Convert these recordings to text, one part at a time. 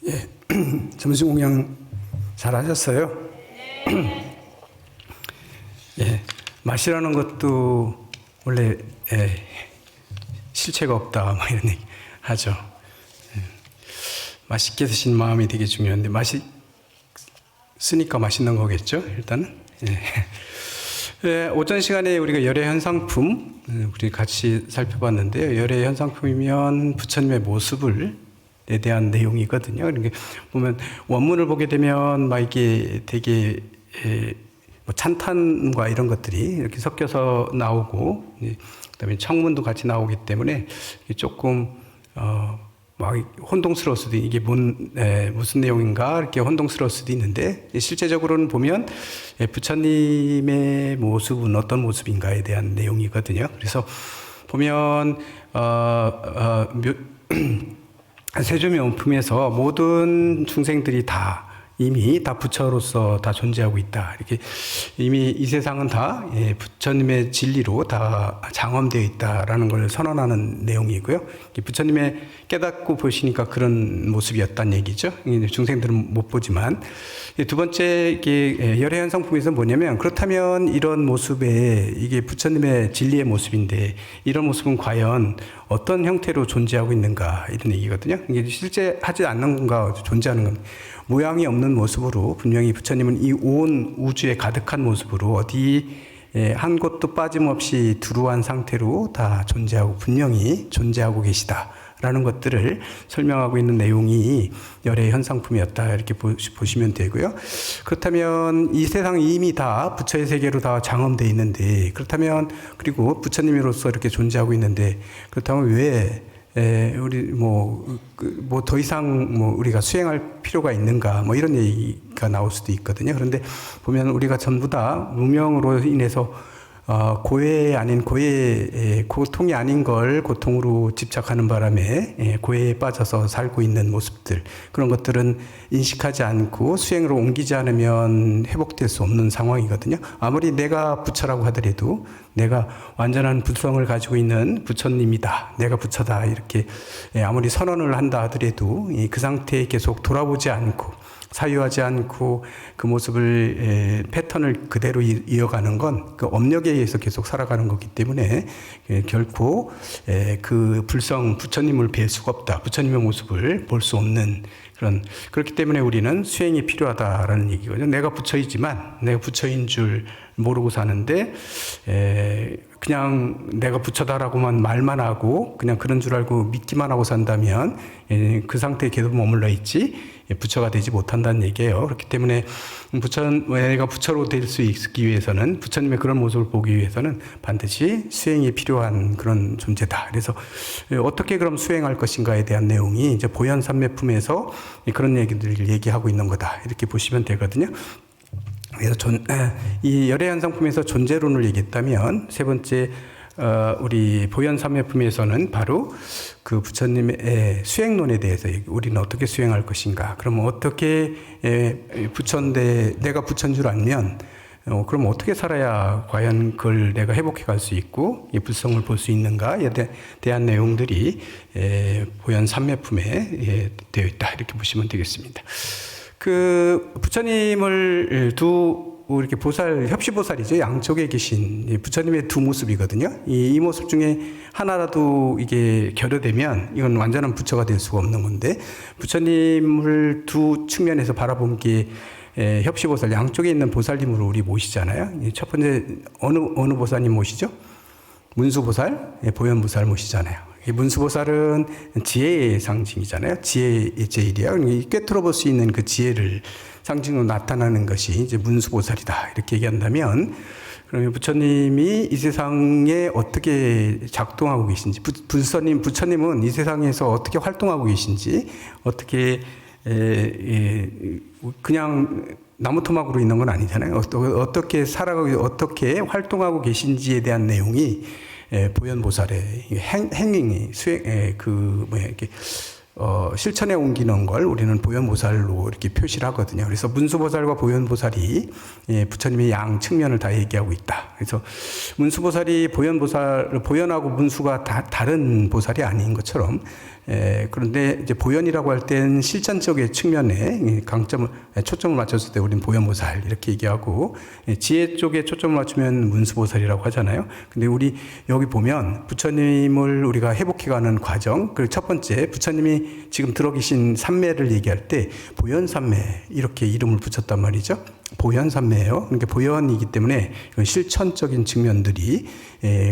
예, 점심 공양 잘 하셨어요? 예, 맛이라는 것도 원래 실체가 없다, 뭐 이런 얘기 하죠. 예, 맛있게 드신 마음이 되게 중요한데 맛있으니까 맛있는 거겠죠, 일단은. 예. 예, 오전 시간에 우리가 열애 현상품 우리 같이 살펴봤는데요. 열애 현상품이면 부처님의 모습에 대한 내용이거든요. 그러니까 보면 원문을 보게 되면 막 이게 되게 뭐 찬탄과 이런 것들이 이렇게 섞여서 나오고, 그다음에 청문도 같이 나오기 때문에 조금 막 혼동스러울 수도, 이게 무슨 내용인가 이렇게 혼동스러울 수도 있는데, 실제적으로는 보면 부처님의 모습은 어떤 모습인가에 대한 내용이거든요. 그래서 보면 세조명품에서 모든 중생들이 다 이미 다 부처로서 다 존재하고 있다. 이렇게 이미 이 세상은 다 부처님의 진리로 다 장엄되어 있다라는 걸 선언하는 내용이고요. 부처님의 깨닫고 보시니까 그런 모습이었다는 얘기죠. 중생들은 못 보지만. 두 번째, 이게 열애 현상품에서 뭐냐면, 그렇다면 이런 모습에 이게 부처님의 진리의 모습인데 이런 모습은 과연 어떤 형태로 존재하고 있는가, 이런 얘기거든요. 이게 실제 하지 않는 건가, 존재하는 건 모양이 없는 모습으로, 분명히 부처님은 이 온 우주에 가득한 모습으로 어디 한 곳도 빠짐없이 두루한 상태로 다 존재하고 분명히 존재하고 계시다라는 것들을 설명하고 있는 내용이 열애 현상품이었다, 이렇게 보시면 되고요. 그렇다면 이 세상이 이미 다 부처의 세계로 다 장엄되어 있는데, 그렇다면 그리고 부처님으로서 이렇게 존재하고 있는데, 그렇다면 왜 우리 더 이상 우리가 수행할 필요가 있는가, 이런 얘기가 나올 수도 있거든요. 그런데 보면 우리가 전부 다 무명으로 인해서 고해 아닌 고통이 아닌 걸 고통으로 집착하는 바람에 고해에 빠져서 살고 있는 모습들, 그런 것들은 인식하지 않고 수행으로 옮기지 않으면 회복될 수 없는 상황이거든요. 아무리 내가 부처라고 하더라도, 내가 완전한 부성을 가지고 있는 부처님이다, 내가 부처다, 이렇게 아무리 선언을 한다 하더라도 그 상태에 계속 돌아보지 않고 사유하지 않고 그 모습을 패턴을 그대로 이어가는 건 그 업력에 의해서 계속 살아가는 거기 때문에 결코 그 부처님을 뵐 수가 없다, 부처님의 모습을 볼 수 없는 그렇기 때문에 우리는 수행이 필요하다라는 얘기거든요. 내가 부처이지만 내가 부처인 줄 모르고 사는데 그냥 내가 부처다라고만 말만 하고 그냥 그런 줄 알고 믿기만 하고 산다면 그 상태에 계속 머물러 있지 부처가 되지 못한다는 얘기예요. 그렇기 때문에 내가 부처로 될 수 있기 위해서는, 부처님의 그런 모습을 보기 위해서는 반드시 수행이 필요한 그런 존재다. 그래서 어떻게 그럼 수행할 것인가에 대한 내용이 이제 보현삼매품에서 그런 얘기들을 얘기하고 있는 거다, 이렇게 보시면 되거든요. 그래서 이 열애 현상품에서 존재론을 얘기했다면, 세 번째 우리 보현삼매품에서는 바로 그 부처님의 수행론에 대해서 우리는 어떻게 수행할 것인가, 그러면 어떻게 부처인데 내가 부처인 줄 알면 그럼 어떻게 살아야 과연 그걸 내가 회복해 갈 수 있고 이 불성을 볼 수 있는가에 대한 내용들이 보현삼매품에 되어 있다, 이렇게 보시면 되겠습니다. 그 부처님을 이렇게 협시보살이죠. 양쪽에 계신 부처님의 두 모습이거든요. 이 모습 중에 하나라도 이게 결여되면 이건 완전한 부처가 될 수가 없는 건데, 부처님을 두 측면에서 바라본 게 협시보살, 양쪽에 있는 보살님으로 우리 모시잖아요. 첫 번째 어느 보살님 모시죠? 문수보살, 보현보살 모시잖아요. 문수보살은 지혜의 상징이잖아요. 지혜의 제일이야. 꿰뚫어 볼 수 있는 그 지혜를 상징으로 나타나는 것이 이제 문수보살이다, 이렇게 얘기한다면, 그러면 부처님이 이 세상에 어떻게 작동하고 계신지, 부처님은 이 세상에서 어떻게 활동하고 계신지, 어떻게 그냥 나무 토막으로 있는 건 아니잖아요. 어떻게 살아가고 어떻게 활동하고 계신지에 대한 내용이 보현보살의 행위, 수행, 이렇게 실천에 옮기는 걸 우리는 보현보살로 이렇게 표시를 하거든요. 그래서 문수보살과 보현보살이 부처님의 양 측면을 다 얘기하고 있다. 그래서 문수보살이 보현하고 문수가 다 다른 보살이 아닌 것처럼, 그런데 이제 보현이라고 할 때는 실천적인 측면에 초점을 맞췄을 때 우리는 보현보살 이렇게 얘기하고, 지혜 쪽에 초점을 맞추면 문수보살이라고 하잖아요. 근데 우리 여기 보면 부처님을 우리가 회복해가는 과정, 그리고 첫 번째 부처님이 지금 들어 계신 삼매를 얘기할 때 보현삼매 이렇게 이름을 붙였단 말이죠. 보현삼매예요. 그러니까 보현이기 때문에 실천적인 측면들이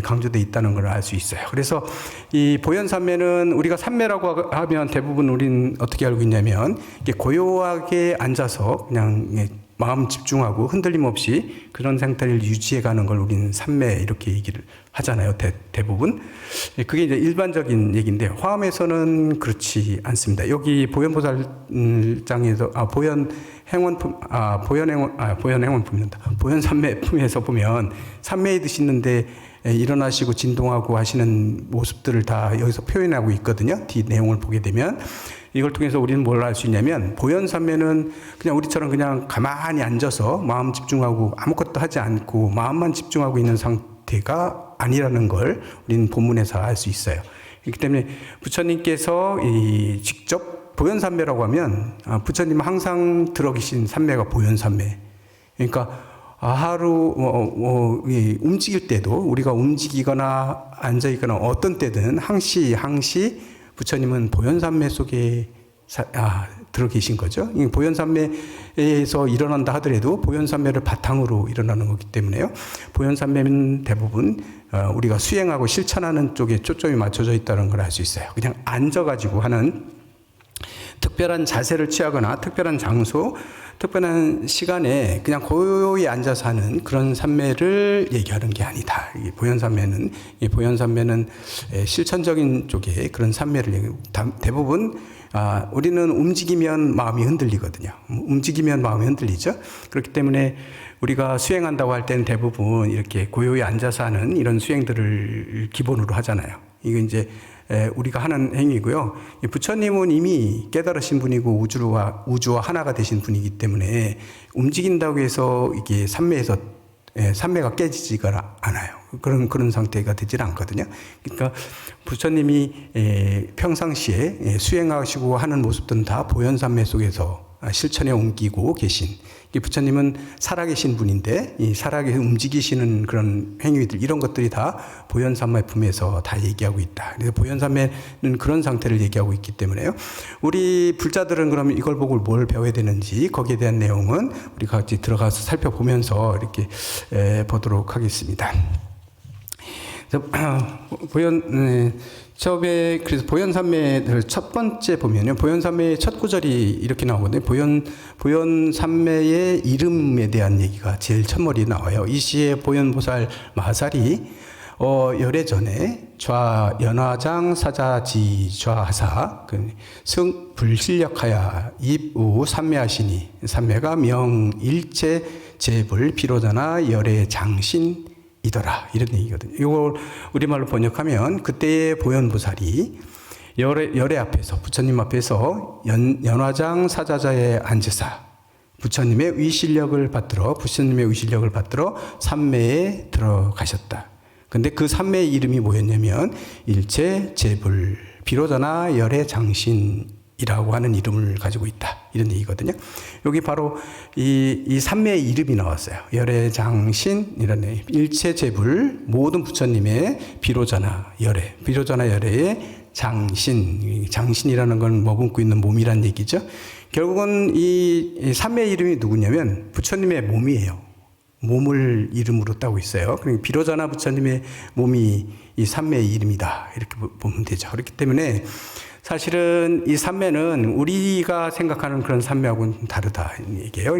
강조되어 있다는 걸 알 수 있어요. 그래서 이 보현삼매는 우리가 삼매라고 하면 대부분 우리는 어떻게 알고 있냐면, 이게 고요하게 앉아서 그냥 마음 집중하고 흔들림 없이 그런 상태를 유지해 가는 걸 우리는 삼매 이렇게 얘기를 하잖아요. 대부분. 그게 이제 일반적인 얘기인데, 화엄에서는 그렇지 않습니다. 여기 보현보살장에서, 보현삼매품에서 보면 삼매에 드시는데 일어나시고 진동하고 하시는 모습들을 다 여기서 표현하고 있거든요. 뒤 내용을 보게 되면. 이걸 통해서 우리는 뭘 알 수 있냐면, 보현삼매는 그냥 우리처럼 그냥 가만히 앉아서 마음 집중하고 아무것도 하지 않고 마음만 집중하고 있는 상태가 아니라는 걸 우리는 본문에서 알 수 있어요. 그렇기 때문에 부처님께서 직접 보현삼매라고 하면, 부처님은 항상 들어 계신 삼매가 보현삼매. 그러니까 하루 움직일 때도, 우리가 움직이거나 앉아있거나 어떤 때든 항시 부처님은 보현삼매 속에 들어 계신 거죠. 보현삼매에서 일어난다 하더라도 보현삼매를 바탕으로 일어나는 거기 때문에요. 보현삼매는 대부분 우리가 수행하고 실천하는 쪽에 초점이 맞춰져 있다는 걸 알 수 있어요. 그냥 앉아가지고 하는 특별한 자세를 취하거나 특별한 장소, 특별한 시간에 그냥 고요히 앉아서 하는 그런 삼매를 얘기하는 게 아니다. 보현삼매는 실천적인 쪽에 그런 삼매를 대부분 우리는 움직이면 마음이 흔들리거든요. 움직이면 마음이 흔들리죠. 그렇기 때문에 우리가 수행한다고 할 때는 대부분 이렇게 고요히 앉아서 하는 이런 수행들을 기본으로 하잖아요. 이거 이제 우리가 하는 행위고요. 부처님은 이미 깨달으신 분이고 우주와 하나가 되신 분이기 때문에 움직인다고 해서 이게 삼매가 깨지지가 않아요. 그런 상태가 되질 않거든요. 그러니까 부처님이 평상시에 수행하시고 하는 모습들은 다 보현삼매 속에서 실천에 옮기고 계신, 부처님은 살아계신 분인데 이 살아계신 움직이시는 그런 행위들, 이런 것들이 다 보현삼매품에서 다 얘기하고 있다. 그래서 보현삼매는 그런 상태를 얘기하고 있기 때문에요. 우리 불자들은 그러면 이걸 보고 뭘 배워야 되는지, 거기에 대한 내용은 우리가 같이 들어가서 살펴보면서 이렇게 보도록 하겠습니다. 그래서 보현삼매를 첫 번째 보면요, 보현삼매의 첫 구절이 이렇게 나오거든요. 보현삼매의 이름에 대한 얘기가 제일 첫머리에 나와요. 이 시에 보현보살 마살이 열애전에 연화장 사자지 좌하사 승 불실력하야 입우 삼매하시니, 삼매가 명일체 제불 비로자나 열애 장신 이더라, 이런 얘기거든요. 이걸 우리말로 번역하면, 그때의 보현보살이 열애 앞에서, 부처님 앞에서 연화장 사자자에 앉으사 부처님의 위실력을 받들어 삼매에 들어가셨다. 근데 그 삼매의 이름이 뭐였냐면 일체 제불 비로자나 열애 장신이라고 하는 이름을 가지고 있다, 이런 얘기거든요. 여기 바로 이 삼매의 이름이 나왔어요. 열애장신이라는, 일체제불, 모든 부처님의 비로자나 열애의 장신이라는 건 머금고 있는 몸이란 얘기죠. 결국은 이 삼매의 이름이 누구냐면 부처님의 몸이에요. 몸을 이름으로 따고 있어요. 그러니까 비로자나 부처님의 몸이 이 삼매의 이름이다, 이렇게 보면 되죠. 그렇기 때문에 사실은 이 삼매는 우리가 생각하는 그런 삼매하고는 다르다, 얘기예요.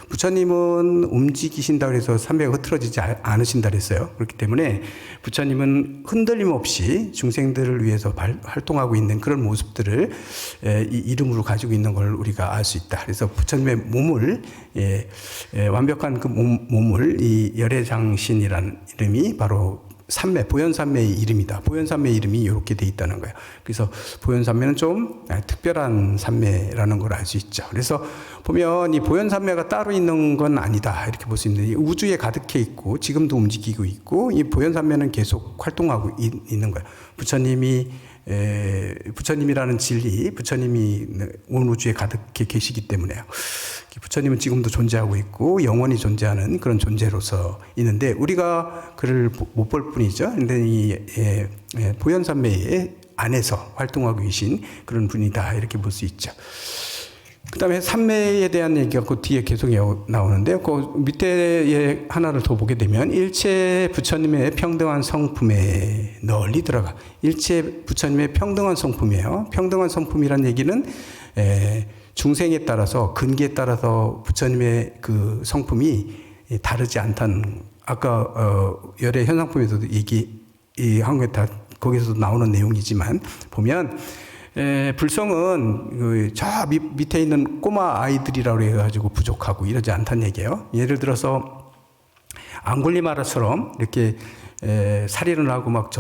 부처님은 움직이신다고 해서 삼매가 흐트러지지 않으신다 그랬어요. 그렇기 때문에 부처님은 흔들림 없이 중생들을 위해서 활동하고 있는 그런 모습들을 이 이름으로 가지고 있는 걸 우리가 알 수 있다. 그래서 부처님의 몸을, 완벽한 그 몸을 이 열애장신이라는 이름이 바로 산매, 보현산매의 이름이다. 보현산매 이름이 이렇게 돼 있다는 거예요. 그래서 보현산매는 좀 특별한 산매라는 걸 알 수 있죠. 그래서 보면 이 보현산매가 따로 있는 건 아니다. 이렇게 볼 수 있는데 우주에 가득해 있고 지금도 움직이고 있고 이 보현산매는 계속 활동하고 있는 거예요. 부처님이라는 진리, 부처님이 온 우주에 가득해 계시기 때문에요. 부처님은 지금도 존재하고 있고 영원히 존재하는 그런 존재로서 있는데 우리가 그를 못 볼 뿐이죠. 근데 이 보현산매의 안에서 활동하고 계신 그런 분이다 이렇게 볼 수 있죠. 그 다음에 산매에 대한 얘기가 그 뒤에 계속 나오는데요. 그 밑에 하나를 더 보게 되면 일체 부처님의 평등한 성품에 널리 들어가. 일체 부처님의 평등한 성품이에요. 평등한 성품이란 얘기는 중생에 따라서 근기에 따라서 부처님의 그 성품이 다르지 않다는 아까 열의 현상품에서도 얘기한 게 다 거기서도 나오는 내용이지만 보면 불성은 저 밑에 있는 꼬마 아이들이라고 해가지고 부족하고 이러지 않다는 얘기예요. 예를 들어서 앙굴리마라처럼 이렇게 살인을 하고 막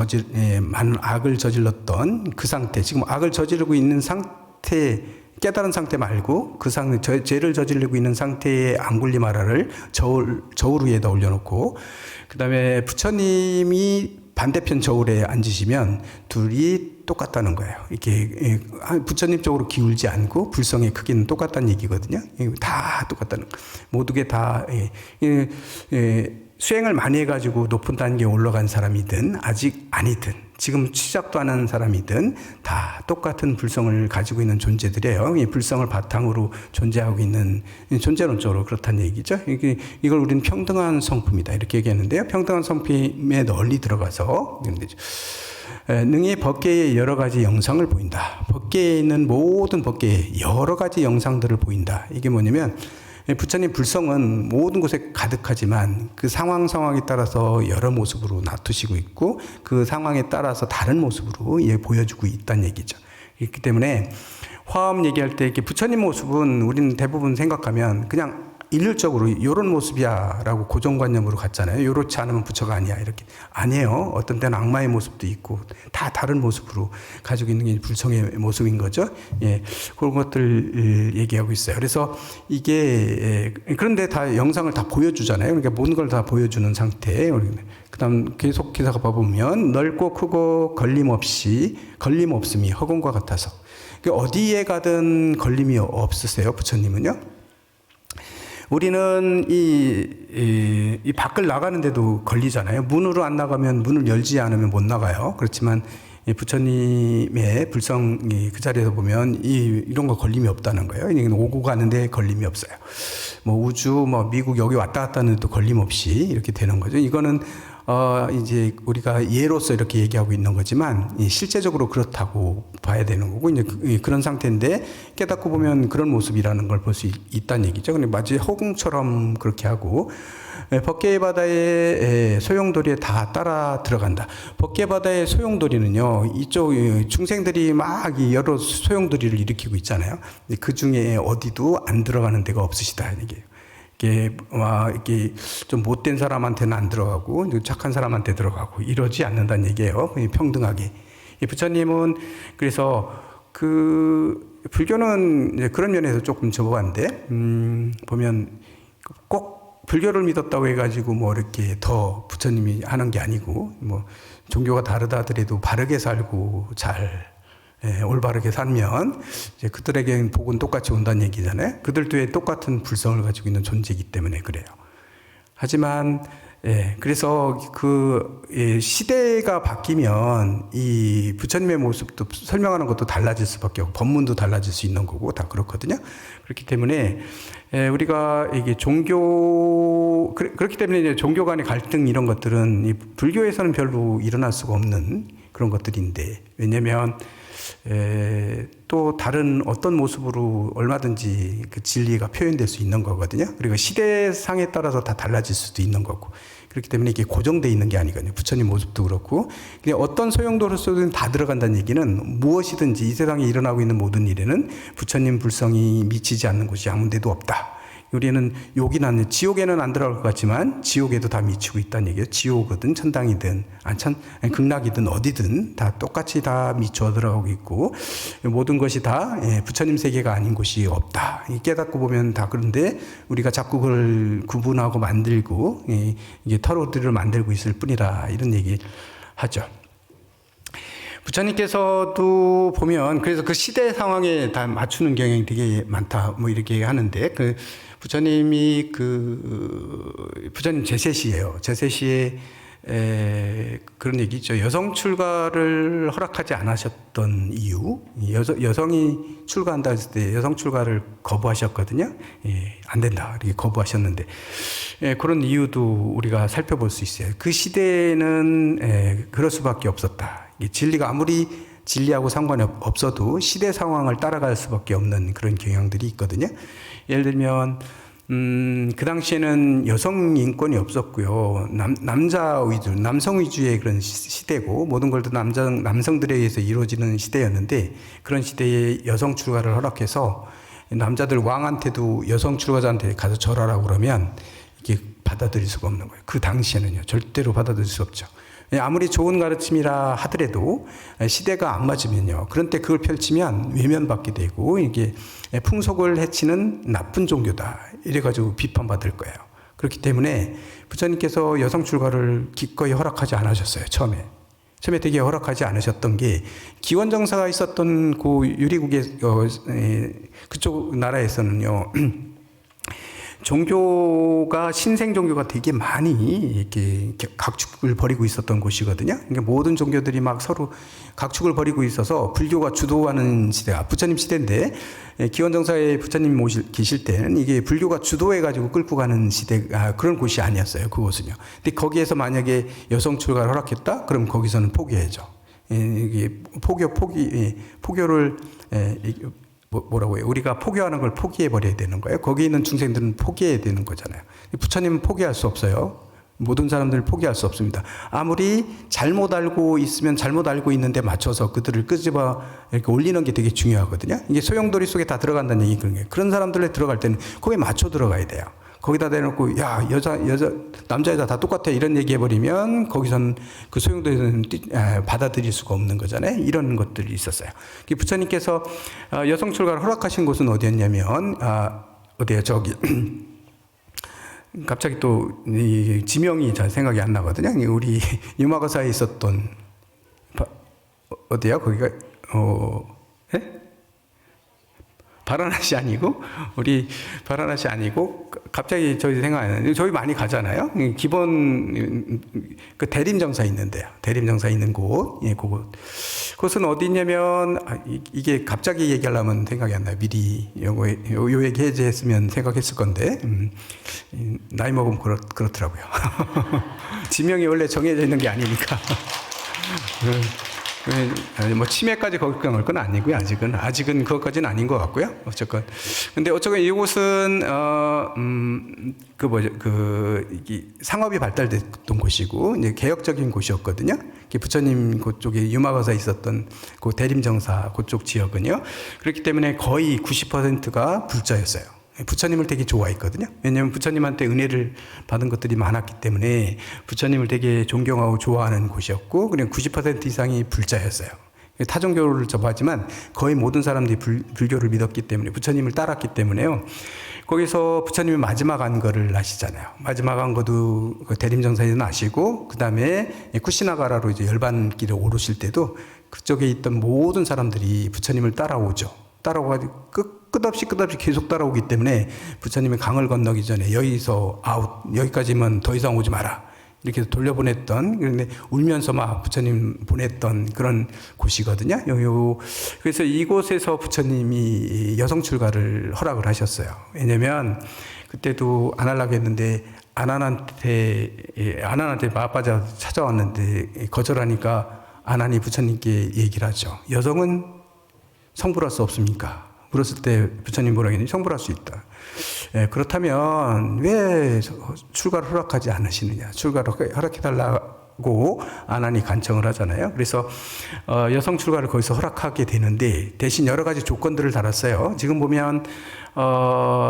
많은 악을 저질렀던 그 상태, 지금 악을 저지르고 있는 상태, 깨달은 상태 말고 그 상태, 죄를 저지르고 있는 상태의 앙굴리마라를 저울 위에다 올려놓고 그 다음에 부처님이 반대편 저울에 앉으시면 둘이 똑같다는 거예요. 이렇게 부처님 쪽으로 기울지 않고 불성의 크기는 똑같다는 얘기거든요. 다 똑같다는 거예요. 모두게 다 수행을 많이 해가지고 높은 단계에 올라간 사람이든 아직 아니든 지금 시작도 안 하는 사람이든 다 똑같은 불성을 가지고 있는 존재들이에요. 이 불성을 바탕으로 존재하고 있는 존재론적으로 그렇다는 얘기죠. 이걸 우리는 평등한 성품이다 이렇게 얘기하는데요. 평등한 성품에 널리 들어가서 능히 법계의 여러 가지 영상을 보인다. 법계에 있는 모든 법계의 여러 가지 영상들을 보인다. 이게 뭐냐면 부처님 불성은 모든 곳에 가득하지만 그 상황에 따라서 여러 모습으로 나타시고 있고 그 상황에 따라서 다른 모습으로 보여주고 있다는 얘기죠. 그렇기 때문에 화엄 얘기할 때 이렇게 부처님 모습은 우리는 대부분 생각하면 그냥 일률적으로 이런 모습이야 라고 고정관념으로 갔잖아요. 이렇지 않으면 부처가 아니야 이렇게. 아니에요. 어떤 때는 악마의 모습도 있고 다 다른 모습으로 가지고 있는 게 불성의 모습인 거죠. 예, 그런 것들 얘기하고 있어요. 그래서 이게 그런데 다 영상을 다 보여주잖아요. 그러니까 모든 걸 다 보여주는 상태. 그 다음 계속해서 봐보면 넓고 크고 걸림없음이 허공과 같아서 어디에 가든 걸림이 없으세요. 부처님은요. 우리는 이 밖을 나가는데도 걸리잖아요. 문으로 안 나가면 문을 열지 않으면 못 나가요. 그렇지만 부처님의 불성이 그 자리에서 보면 이런 거 걸림이 없다는 거예요. 오고 가는데 걸림이 없어요. 뭐 우주, 미국 여기 왔다 갔다 하는데도 걸림 없이 이렇게 되는 거죠. 이거는 이제 우리가 예로서 이렇게 얘기하고 있는 거지만 실제적으로 그렇다고 봐야 되는 거고 이제 그런 상태인데 깨닫고 보면 그런 모습이라는 걸 볼 수 있다는 얘기죠. 근데 마치 허공처럼 그렇게 하고 법계의 바다의 소용돌이에 다 따라 들어간다. 법계의 바다의 소용돌이는요, 이쪽 중생들이 막 여러 소용돌이를 일으키고 있잖아요. 그 중에 어디도 안 들어가는 데가 없으시다 이게. 이게 좀 못된 사람한테는 안 들어가고 착한 사람한테 들어가고 이러지 않는다는 얘기예요. 평등하게. 부처님은 그래서 그 불교는 이제 그런 면에서 조금 저거한데 보면 꼭 불교를 믿었다고 해가지고 뭐 이렇게 더 부처님이 하는 게 아니고 뭐 종교가 다르다 하더라도 바르게 살고 잘 올바르게 살면 이제 그들에게는 복은 똑같이 온다는 얘기잖아요. 그들도 똑같은 불성을 가지고 있는 존재이기 때문에 그래요. 하지만 그래서 그 시대가 바뀌면 이 부처님의 모습도 설명하는 것도 달라질 수밖에 없고 법문도 달라질 수 있는 거고 다 그렇거든요. 그렇기 때문에 우리가 이게 그렇기 때문에 이제 종교 간의 갈등 이런 것들은 이 불교에서는 별로 일어날 수가 없는 그런 것들인데 왜냐하면 또 다른 어떤 모습으로 얼마든지 그 진리가 표현될 수 있는 거거든요. 그리고 시대상에 따라서 다 달라질 수도 있는 거고. 그렇기 때문에 이게 고정되어 있는 게 아니거든요. 부처님 모습도 그렇고. 그냥 어떤 소용도로서든 다 들어간다는 얘기는 무엇이든지 이 세상에 일어나고 있는 모든 일에는 부처님 불성이 미치지 않는 곳이 아무 데도 없다. 우리는 욕이나 지옥에는 안 들어갈 것 같지만 지옥에도 다 미치고 있다는 얘기예요. 지옥이든 천당이든 아니, 극락이든 어디든 다 똑같이 다 미쳐 들어가고 있고 모든 것이 다 부처님 세계가 아닌 곳이 없다. 깨닫고 보면 다 그런데 우리가 자꾸 그걸 구분하고 만들고 이게 터로들을 만들고 있을 뿐이라 이런 얘기 하죠. 부처님께서도 보면 그래서 그 시대 상황에 다 맞추는 경향이 되게 많다 뭐 이렇게 하는데 그 부처님이 부처님 제세시예요. 제세시에 그런 얘기 있죠. 여성 출가를 허락하지 않으셨던 이유, 여성이 출가한다 했을 때 여성 출가를 거부하셨거든요. 안 된다 이렇게 거부하셨는데 그런 이유도 우리가 살펴볼 수 있어요. 그 시대는 그럴 수밖에 없었다. 진리가 아무리 진리하고 상관이 없어도 시대 상황을 따라갈 수밖에 없는 그런 경향들이 있거든요. 예를 들면 그 당시에는 여성 인권이 없었고요. 남자 위주, 남성 위주의 그런 시대고 모든 걸 다 남성들에 의해서 이루어지는 시대였는데 그런 시대에 여성 출가를 허락해서 남자들 왕한테도 여성 출가자한테 가서 절하라고 그러면 이게 받아들일 수가 없는 거예요. 그 당시에는요. 절대로 받아들일 수 없죠. 아무리 좋은 가르침이라 하더라도 시대가 안 맞으면요. 그런 때 그걸 펼치면 외면받게 되고 이게 풍속을 해치는 나쁜 종교다. 이래가지고 비판받을 거예요. 그렇기 때문에 부처님께서 여성 출가를 기꺼이 허락하지 않으셨어요. 처음에 되게 허락하지 않으셨던 게 기원정사가 있었던 그 유리국의 그쪽 나라에서는요. 종교가 신생 종교가 되게 많이 이렇게 각축을 벌이고 있었던 곳이거든요. 그러니까 모든 종교들이 막 서로 각축을 벌이고 있어서 불교가 주도하는 시대가 부처님 시대인데 기원정사에 부처님 계실 때는 이게 불교가 주도해가지고 끌고 가는 시대가 그런 곳이 아니었어요. 그곳은요. 근데 거기에서 만약에 여성 출가를 허락했다? 그럼 거기서는 포기해야죠. 이게 포교를 뭐라고 해요? 우리가 포교하는 걸 포기해버려야 되는 거예요. 거기 있는 중생들은 포기해야 되는 거잖아요. 부처님은 포기할 수 없어요. 모든 사람들을 포기할 수 없습니다. 아무리 잘못 알고 있으면 잘못 알고 있는데 맞춰서 그들을 끄집어 이렇게 올리는 게 되게 중요하거든요. 이게 소용돌이 속에 다 들어간다는 얘기 그런 거예요. 그런 사람들에 들어갈 때는 거기에 맞춰 들어가야 돼요. 거기다 대놓고 야 남자 여자 다 똑같아 이런 얘기해버리면 거기서는 그 소용돌이는 받아들일 수가 없는 거잖아요. 이런 것들이 있었어요. 부처님께서 여성 출가를 허락하신 곳은 어디였냐면 어디야 저기 갑자기 또 이 지명이 잘 생각이 안 나거든요. 우리 유마거사에 있었던 어디야 거기가 예? 바라나시 아니고 우리 바라나시 아니고 갑자기 저희 생각 안 나는데 저희 많이 가잖아요. 기본 그 대림정사 있는데요. 대림정사 있는 곳, 그곳은 어디냐면 이게 갑자기 얘기하려면 생각이 안 나요. 미리 요 얘기 해제했으면 생각했을 건데 나이 먹으면 그렇더라고요. 지명이 원래 정해져 있는 게 아니니까. 뭐 치매까지 거기 넣을 건 아니고요. 아직은 그것까지는 아닌 것 같고요. 어쨌건 이곳은 상업이 발달됐던 곳이고 이제 개혁적인 곳이었거든요. 부처님 그쪽에 유마거사 있었던 그 대림정사 그쪽 지역은요. 그렇기 때문에 거의 90%가 불자였어요. 부처님을 되게 좋아했거든요. 왜냐하면 부처님한테 은혜를 받은 것들이 많았기 때문에 부처님을 되게 존경하고 좋아하는 곳이었고 그냥 90% 이상이 불자였어요. 타 종교를 접하지만 거의 모든 사람들이 불교를 믿었기 때문에 부처님을 따랐기 때문에요. 거기서 부처님이 마지막 안거를 아시잖아요. 마지막 안거도 그 대림정사에서 나시고 그 다음에 쿠시나가라로 이제 열반길에 오르실 때도 그쪽에 있던 모든 사람들이 부처님을 따라오죠. 따라오가지고 끝없이 계속 따라오기 때문에 부처님이 강을 건너기 전에 여기서 여기까지면 더 이상 오지 마라 이렇게 돌려보냈던 그런데 울면서 막 부처님 보냈던 그런 곳이거든요. 그래서 이곳에서 부처님이 여성 출가를 허락을 하셨어요. 왜냐면 그때도 안 하려고 했는데 아난한테 마빠자 찾아왔는데 거절하니까 아난이 부처님께 얘기를 하죠. 여성은 성불할 수 없습니까? 물었을 때 부처님 뭐라고 했냐면 성불할 수 있다. 그렇다면 왜 출가를 허락하지 않으시느냐? 출가를 허락해달라 고 안 하니 간청을 하잖아요. 그래서 여성 출가를 거기서 허락하게 되는데 대신 여러 가지 조건들을 달았어요. 지금 보면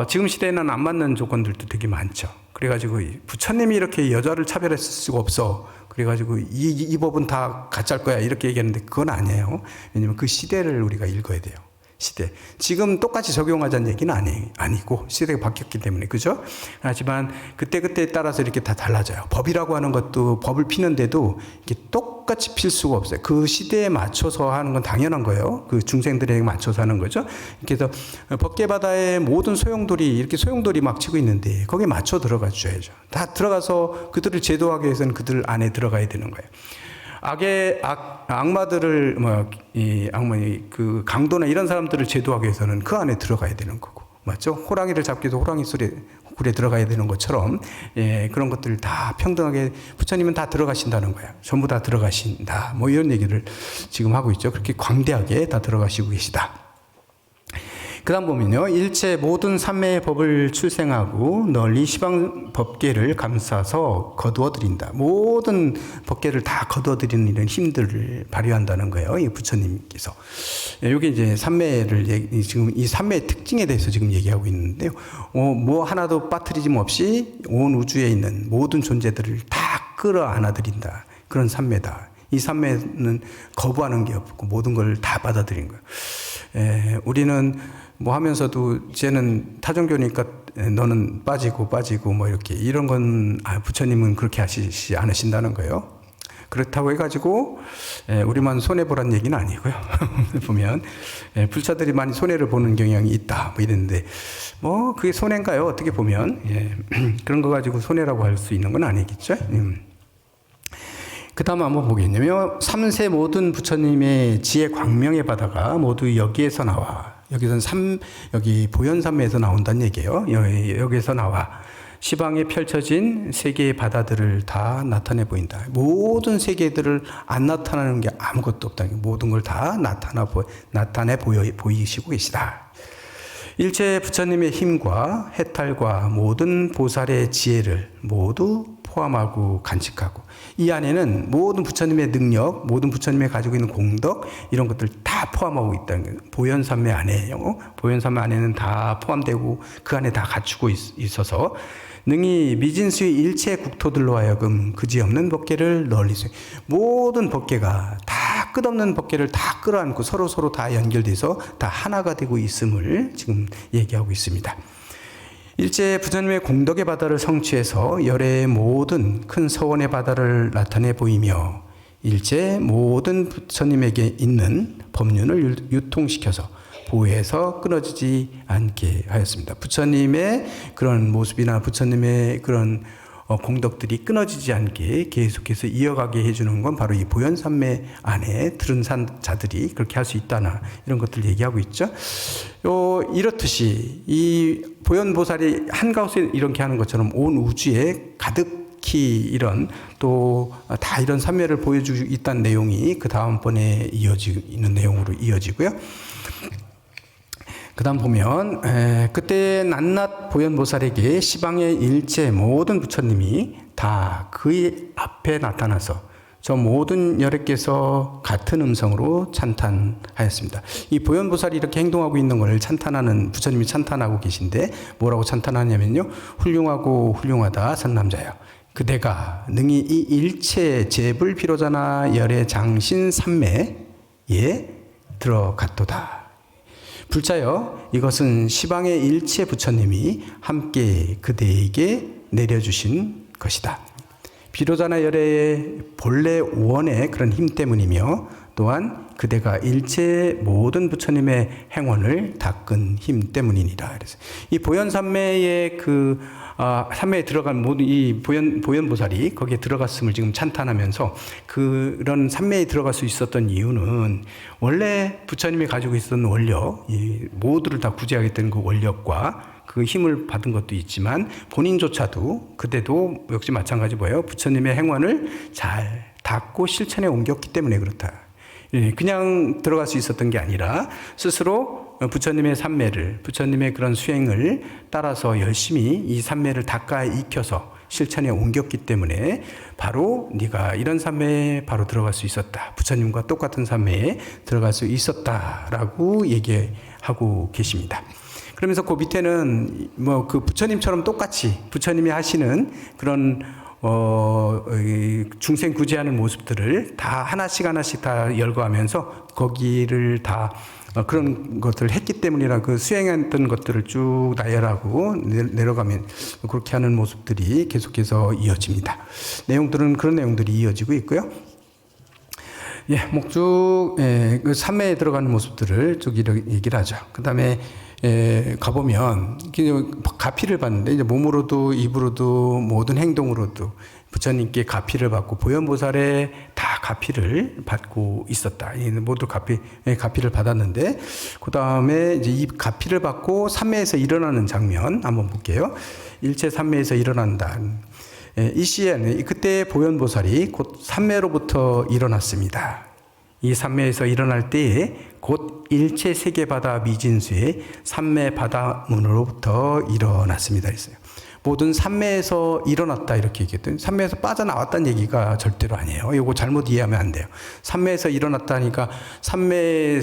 지금 시대에는 안 맞는 조건들도 되게 많죠. 그래가지고 부처님이 이렇게 여자를 차별했을 수가 없어. 그래가지고 이 법은 다 가짜일 거야 이렇게 얘기하는데 그건 아니에요. 왜냐면 그 시대를 우리가 읽어야 돼요. 시대. 지금 똑같이 적용하자는 얘기는 아니고 시대가 바뀌었기 때문에 그죠? 하지만 그때그때에 따라서 이렇게 다 달라져요. 법이라고 하는 것도 법을 피는데도 이렇게 똑같이 필 수가 없어요. 그 시대에 맞춰서 하는 건 당연한 거예요. 그 중생들에게 맞춰서 하는 거죠. 그래서 법계바다의 모든 소용돌이 이렇게 소용돌이 막 치고 있는데 거기에 맞춰 들어가 줘야죠. 다 들어가서 그들을 제도하기 위해서는 그들 안에 들어가야 되는 거예요. 악마들을 그 강도나 이런 사람들을 제도하기 위해서는 그 안에 들어가야 되는 거고, 맞죠? 호랑이를 잡기도 호랑이 굴에 들어가야 되는 것처럼 그런 것들 다 평등하게 부처님은 다 들어가신다는 거야. 전부 다 들어가신다. 뭐 이런 얘기를 지금 하고 있죠. 그렇게 광대하게 다 들어가시고 계시다. 그 다음 보면요. 일체 모든 삼매의 법을 출생하고 널리 시방 법계를 감싸서 거두어드린다. 모든 법계를 다 거두어드리는 이런 힘들을 발휘한다는 거예요. 이 부처님께서. 여기 이제 삼매를, 지금 이 삼매의 특징에 대해서 지금 얘기하고 있는데요. 뭐 하나도 빠뜨리짐 없이 온 우주에 있는 모든 존재들을 다 끌어안아드린다. 그런 삼매다. 이 삼매는 거부하는 게 없고 모든 걸 다 받아들인 거예요. 우리는 뭐 하면서도 쟤는 타종교니까 너는 빠지고 뭐 이렇게 이런 건 부처님은 그렇게 하시지 않으신다는 거예요. 그렇다고 해가지고 우리만 손해보란 얘기는 아니고요. 보면 불자들이 많이 손해를 보는 경향이 있다 뭐 이랬는데 뭐 그게 손해인가요? 어떻게 보면 그런 거 가지고 손해라고 할 수 있는 건 아니겠죠. 그 다음 한번 보겠냐면 삼세 모든 부처님의 지혜 광명의 바다가 모두 여기에서 나와. 여기서는 여기 보현삼매에서 나온다는 얘기예요. 여기에서 나와. 시방에 펼쳐진 세계의 바다들을 다 나타내 보인다. 모든 세계들을 안 나타나는 게 아무것도 없다. 모든 걸 다 나타내 보이시고 계시다. 일체 부처님의 힘과 해탈과 모든 보살의 지혜를 모두 포함하고 간직하고 이 안에는 모든 부처님의 능력, 모든 부처님이 가지고 있는 공덕 이런 것들 다 포함하고 있다는 거예요. 보현삼매 안에요. 보현삼매 안에는 다 포함되고 그 안에 다 갖추고 있어서 능히 미진수의 일체 국토들로 하여금 그지없는 법계를 널리 모든 법계가 다 끝없는 법계를 다 끌어안고 서로 다 연결돼서 다 하나가 되고 있음을 지금 얘기하고 있습니다. 일제 부처님의 공덕의 바다를 성취해서 열의 모든 큰 서원의 바다를 나타내 보이며 일제 모든 부처님에게 있는 법륜을 유통시켜서 보호해서 끊어지지 않게 하였습니다. 부처님의 그런 모습이나 부처님의 그런 공덕들이 끊어지지 않게 계속해서 이어가게 해주는 건 바로 이 보현삼매 안에 들은 자들이 그렇게 할 수 있다나 이런 것들 얘기하고 있죠. 이렇듯이 이 보현보살이 한가운데 이렇게 하는 것처럼 온 우주에 가득히 이런 또 다 이런 삼매를 보여주고 있다는 내용이 그 다음번에 이어지는 내용으로 이어지고요. 그 다음 보면 그때 낱낱 보현보살에게 시방의 일체 모든 부처님이 다 그의 앞에 나타나서 저 모든 열애께서 같은 음성으로 찬탄하였습니다. 이 보현보살이 이렇게 행동하고 있는 것을 찬탄하는 부처님이 찬탄하고 계신데 뭐라고 찬탄하냐면요. 훌륭하고 훌륭하다 선남자여. 그대가 능히 이 일체 재불 피로자나 열애 장신 삼매에 들어갔도다. 불자여 이것은 시방의 일체 부처님이 함께 그대에게 내려주신 것이다. 비로자나 열애의 본래 원의 그런 힘 때문이며 또한 그대가 일체 모든 부처님의 행원을 닦은 힘 때문이니라. 그래서 이 보현삼매의 삼매에 들어간 모든 이 보현보살이 거기에 들어갔음을 지금 찬탄하면서 그런 삼매에 들어갈 수 있었던 이유는 원래 부처님이 가지고 있었던 원력, 이 모두를 다 구제하겠다는 그 원력과 그 힘을 받은 것도 있지만 본인조차도 그때도 역시 마찬가지 뭐예요? 부처님의 행원을 잘 닦고 실천에 옮겼기 때문에 그렇다. 그냥 들어갈 수 있었던 게 아니라 스스로 부처님의 삼매를, 부처님의 그런 수행을 따라서 열심히 이 삼매를 닦아 익혀서 실천에 옮겼기 때문에 바로 네가 이런 삶에 바로 들어갈 수 있었다. 부처님과 똑같은 삶에 들어갈 수 있었다라고 얘기하고 계십니다. 그러면서 그 밑에는 뭐 그 부처님처럼 똑같이 부처님이 하시는 그런 중생 구제하는 모습들을 다 하나씩 다 열거하면서 거기를 다 그런 것들을 했기 때문이라 그 수행했던 것들을 쭉 나열하고 내려가면 그렇게 하는 모습들이 계속해서 이어집니다. 내용들은 그런 내용들이 이어지고 있고요. 예, 목쭉 그 삼매에 들어가는 모습들을 쭉 얘기를 하죠. 그 다음에 가보면 가피를 받는데 이제 몸으로도 입으로도 모든 행동으로도 부처님께 가피를 받고 보현보살에 다 가피를 받고 있었다. 모두 가피를 받았는데 그 다음에 이제 이 가피를 받고 삼매에서 일어나는 장면 한번 볼게요. 일체 삼매에서 일어난다. 이 시에는 그때 보현보살이 곧 삼매로부터 일어났습니다. 이 삼매에서 일어날 때에 곧 일체 세계바다 미진수의 삼매 바다문으로부터 일어났습니다. 했어요. 모든 삼매에서 일어났다 이렇게 얘기했더니 삼매에서 빠져나왔다는 얘기가 절대로 아니에요. 이거 잘못 이해하면 안 돼요. 삼매에서 일어났다니까 삼매에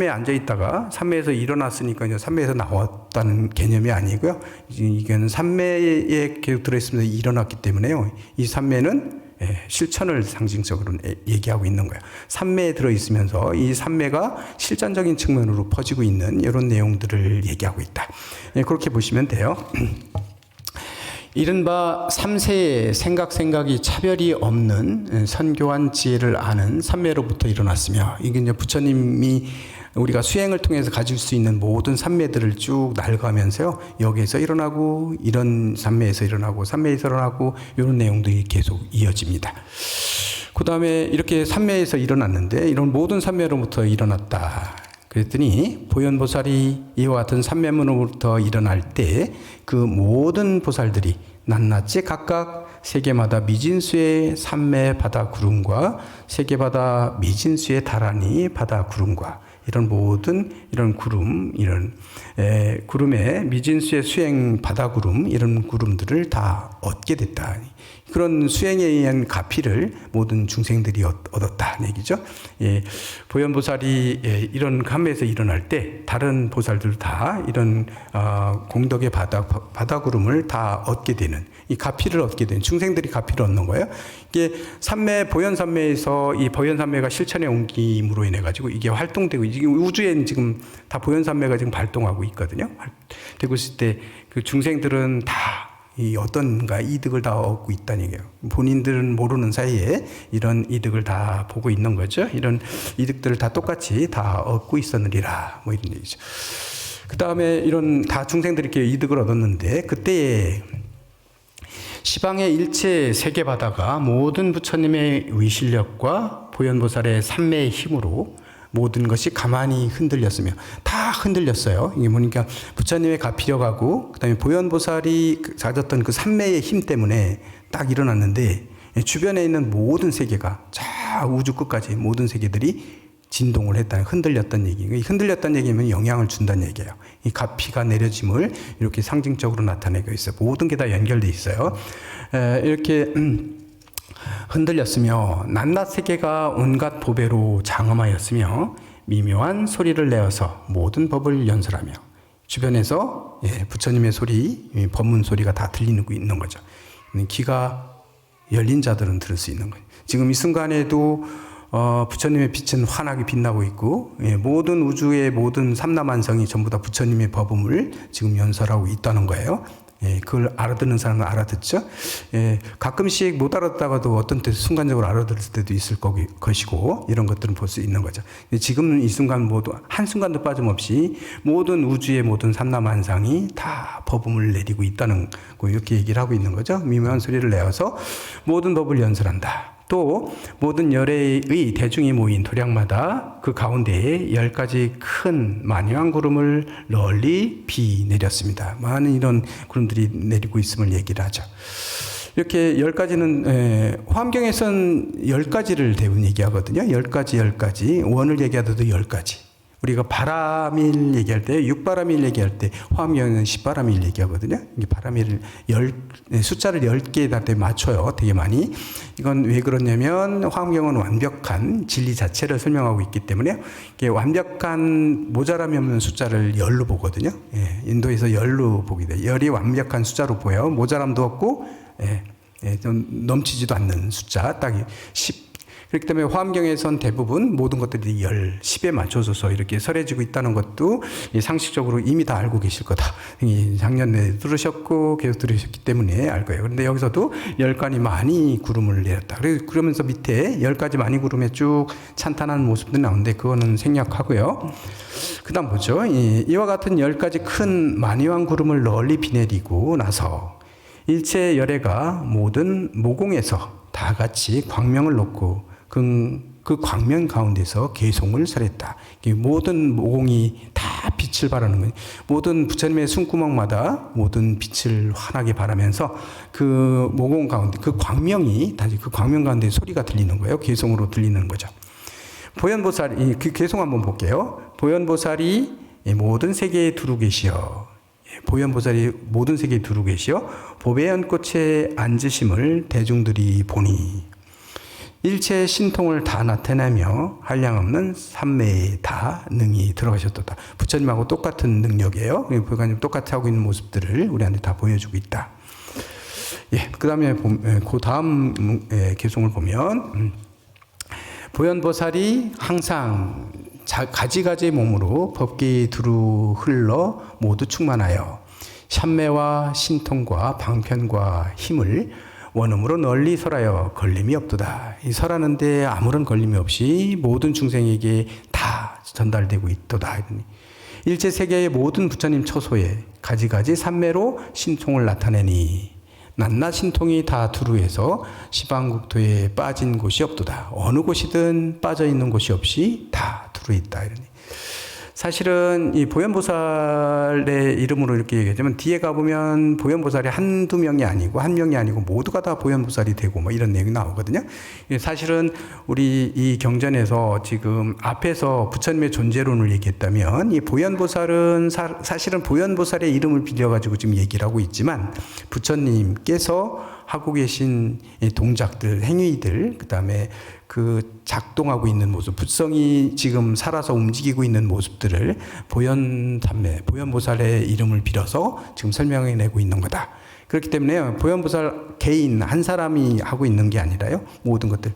앉아 있다가 삼매에서 일어났으니까 이제 삼매에서 나왔다는 개념이 아니고요. 이게는 삼매에 계속 들어있으면서 일어났기 때문에요. 이 삼매는 실천을 상징적으로 얘기하고 있는 거예요. 삼매에 들어있으면서 이 삼매가 실전적인 측면으로 퍼지고 있는 이런 내용들을 얘기하고 있다. 그렇게 보시면 돼요. 이른바 삼세의 생각이 차별이 없는 선교한 지혜를 아는 삼매로부터 일어났으며 이게 이제 부처님이 우리가 수행을 통해서 가질 수 있는 모든 삼매들을 쭉 날가면서요. 여기에서 일어나고 이런 삼매에서 일어나고 삼매에서 일어나고 이런 내용들이 계속 이어집니다. 그 다음에 이렇게 삼매에서 일어났는데 이런 모든 삼매로부터 일어났다. 그랬더니 보현보살이 이와 같은 삼매문으로부터 일어날 때 그 모든 보살들이 낱낱이 각각 세계마다 미진수의 삼매 바다 구름과 세계바다 미진수의 다라니 바다 구름과 이런 모든 이런 구름, 이런 구름의 미진수의 수행 바다 구름 이런 구름들을 다 얻게 됐다. 그런 수행에 의한 가피를 모든 중생들이 얻었다는 얘기죠. 예, 보현보살이 이런 감에서 일어날 때 다른 보살들 다 이런 공덕의 바다 구름을 다 얻게 되는 이 가피를 얻게 되는 중생들이 가피를 얻는 거예요. 이게 삼매 보현삼매에서 이 보현삼매가 실천에 옮김으로 인해 가지고 이게 활동되고 지금 우주에는 지금 다 보현삼매가 지금 발동하고 있거든요. 되고 있을 때 그 중생들은 다 이 어떤가 이득을 다 얻고 있다는 얘기예요. 본인들은 모르는 사이에 이런 이득을 다 보고 있는 거죠. 이런 이득들을 다 똑같이 다 얻고 있었느리라. 뭐 이런 얘기죠. 그 다음에 이런 다 중생들이 이렇게 이득을 얻었는데 그때에 시방의 일체 세계바다가 모든 부처님의 위실력과 보현보살의 삼매의 힘으로 모든 것이 가만히 흔들렸으며 다 흔들렸어요. 이게 뭐니까 부처님의 가피력하고 그다음에 보현보살이 가졌던 그 삼매의 힘 때문에 딱 일어났는데 주변에 있는 모든 세계가 자 우주 끝까지 모든 세계들이 진동을 했다는 흔들렸다는 얘기예요. 흔들렸다는 얘기면 영향을 준다는 얘기예요. 이 가피가 내려짐을 이렇게 상징적으로 나타내고 있어요. 모든 게 다 연결돼 있어요. 이렇게 흔들렸으며 낱낱 세계가 온갖 보배로 장엄하였으며 미묘한 소리를 내어서 모든 법을 연설하며 주변에서 부처님의 소리, 법문 소리가 다 들리고 있는 거죠. 귀가 열린 자들은 들을 수 있는 거예요. 지금 이 순간에도 부처님의 빛은 환하게 빛나고 있고 모든 우주의 모든 삼라만성이 전부 다 부처님의 법음을 지금 연설하고 있다는 거예요. 그걸 알아듣는 사람은 알아듣죠. 가끔씩 못 알아듣다가도 어떤 때 순간적으로 알아들을 때도 있을 것이고 이런 것들은 볼 수 있는 거죠. 지금 이 순간 모두 한순간도 빠짐없이 모든 우주의 모든 삼라만상이 다 법음을 내리고 있다는 거 이렇게 얘기를 하고 있는 거죠. 미묘한 소리를 내어서 모든 법을 연설한다. 또 모든 열애의 대중이 모인 도량마다 그 가운데에 10가지 큰 만유한 구름을 널리 비 내렸습니다. 많은 이런 구름들이 내리고 있음을 얘기를 하죠. 이렇게 10가지는 화엄경에서는 10가지를 대부분 얘기하거든요. 10가지 원을 얘기하더라도 10가지. 우리가 바람일 얘기할 때, 육바람일 얘기할 때 화엄경은 십바람일 얘기하거든요. 이게 바람일 숫자를 10개에다 맞춰요. 되게 많이. 이건 왜 그러냐면 화엄경은 완벽한 진리 자체를 설명하고 있기 때문에 이게 완벽한 모자람이 없는 숫자를 열로 보거든요. 예, 인도에서 열로 보게 돼요. 열이 완벽한 숫자로 보여요. 모자람도 없고 좀 넘치지도 않는 숫자, 딱 10. 그렇기 때문에 화엄경에선 대부분 모든 것들이 10에 맞춰져서 이렇게 설해지고 있다는 것도 상식적으로 이미 다 알고 계실 거다. 작년에 들으셨고 계속 들으셨기 때문에 알 거예요. 그런데 여기서도 10가지 많이 구름을 내렸다. 그러면서 밑에 10가지 많이 구름에 쭉 찬탄하는 모습들이 나오는데 그거는 생략하고요. 그 다음 보죠. 이와 같은 10가지 큰 만이왕 구름을 널리 비내리고 나서 일체 열애가 모든 모공에서 다 같이 광명을 놓고 그 광명 가운데서 개송을 설했다. 모든 모공이 다 빛을 발하는 거예요. 모든 부처님의 숨구멍마다 모든 빛을 환하게 발하면서 그 모공 가운데 그 광명이 다시 그 광명 가운데 소리가 들리는 거예요. 개송으로 들리는 거죠. 보현보살이 그 개송 한번 볼게요. 보현보살이 모든 세계에 두루 계시어. 보현보살이 모든 세계에 두루 계시어 보배연꽃에 앉으심을 대중들이 보니 일체 신통을 다 나타내며 한량없는 삼매에 다 능히 들어가셨도다. 부처님하고 똑같은 능력이에요. 부처님 똑같이 하고 있는 모습들을 우리한테 다 보여주고 있다. 예, 그 다음에 그 다음 개송을 보면 보현보살이 항상 가지가지 몸으로 법계에 두루 흘러 모두 충만하여 삼매와 신통과 방편과 힘을 원음으로 널리 설하여 걸림이 없도다. 이 설하는데 아무런 걸림이 없이 모든 중생에게 다 전달되고 있도다. 일체 세계의 모든 부처님 처소에 가지가지 삼매로 신통을 나타내니 낱낱 신통이 다 두루해서 시방국토에 빠진 곳이 없도다. 어느 곳이든 빠져있는 곳이 없이 다 두루있다. 이러니. 사실은 이 보현보살의 이름으로 이렇게 얘기하자면 뒤에 가보면 보현보살이 한두 명이 아니고 한 명이 아니고 모두가 다 보현보살이 되고 뭐 이런 내용이 나오거든요. 사실은 우리 이 경전에서 지금 앞에서 부처님의 존재론을 얘기했다면 이 보현보살은 사실은 보현보살의 이름을 빌려가지고 지금 얘기를 하고 있지만 부처님께서 하고 계신 동작들, 행위들, 그 다음에 그 작동하고 있는 모습, 부성이 지금 살아서 움직이고 있는 모습들을 보현삼매, 보현보살의 이름을 빌어서 지금 설명해내고 있는 거다. 그렇기 때문에 보현보살 개인 한 사람이 하고 있는 게 아니라요. 모든 것들.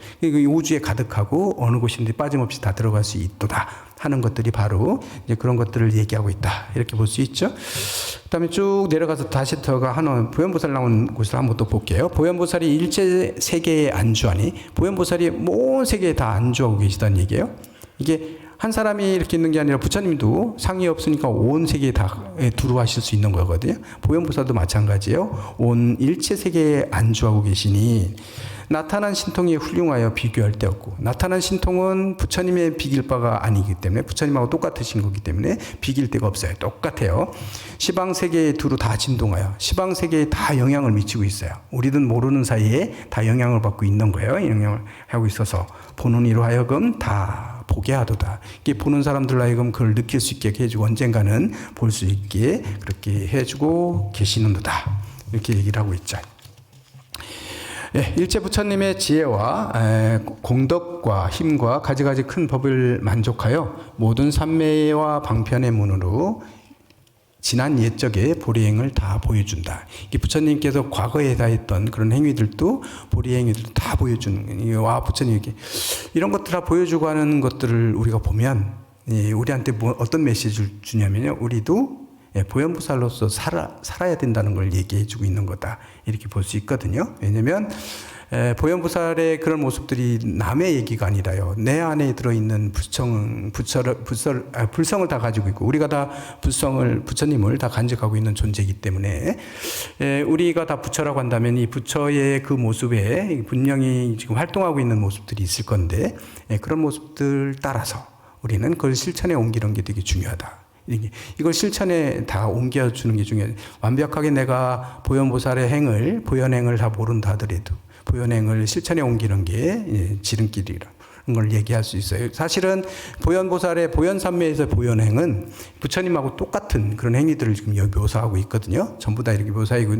우주에 가득하고 어느 곳인지 빠짐없이 다 들어갈 수 있도다 하는 것들이 바로 이제 그런 것들을 얘기하고 있다. 이렇게 볼 수 있죠. 그 다음에 쭉 내려가서 다시 더가 하는 보현보살 나온 곳을 한번 또 볼게요. 보현보살이 일체 세계에 안주하니 보현보살이 온 세계에 다 안주하고 계시다는 얘기예요. 이게 한 사람이 이렇게 있는 게 아니라 부처님도 상이 없으니까 온 세계에 다 두루하실 수 있는 거거든요. 보현보살도 마찬가지예요. 온 일체 세계에 안주하고 계시니 나타난 신통이 훌륭하여 비교할 데 없고, 나타난 신통은 부처님의 비길 바가 아니기 때문에 부처님하고 똑같으신 거기 때문에 비길 데가 없어요. 똑같아요. 시방세계에 두루 다 진동하여 시방세계에 다 영향을 미치고 있어요. 우리는 모르는 사이에 다 영향을 받고 있는 거예요. 영향을 하고 있어서 보는 이로 하여금 다 보게 하도다. 이게 보는 사람들 하여금 그걸 느낄 수 있게 해주고 언젠가는 볼 수 있게 그렇게 해주고 계시는도다. 이렇게 얘기를 하고 있죠. 예, 일체 부처님의 지혜와 공덕과 힘과 가지가지 큰 법을 만족하여 모든 삼매와 방편의 문으로 지난 옛적의 보리행을 다 보여준다. 이게 부처님께서 과거에 다 했던 그런 행위들도 보리행위들도 다 보여주는, 와 부처님에게 이런 것들 다 보여주고 하는 것들을 우리가 보면 우리한테 어떤 메시지를 주냐면요, 우리도 보현보살로서 살아야 된다는 걸 얘기해주고 있는 거다. 이렇게 볼 수 있거든요. 왜냐하면 보현보살의 그런 모습들이 남의 얘기가 아니라요. 내 안에 들어있는 불성을 다 가지고 있고, 우리가 다 부처님을 다 간직하고 있는 존재이기 때문에, 우리가 다 부처라고 한다면 이 부처의 그 모습에 분명히 지금 활동하고 있는 모습들이 있을 건데, 그런 모습들 따라서 우리는 그걸 실천에 옮기는 게 되게 중요하다. 이걸 실천에 다 옮겨주는 게 중요해요. 완벽하게 내가 보현보살의 보현행을 다 모른다 하더라도 보현행을 실천에 옮기는 게 지름길이라는 걸 얘기할 수 있어요. 사실은 보현보살의 보현삼매에서 보현행은 부처님하고 똑같은 그런 행위들을 지금 여기 묘사하고 있거든요. 전부 다 이렇게 묘사하고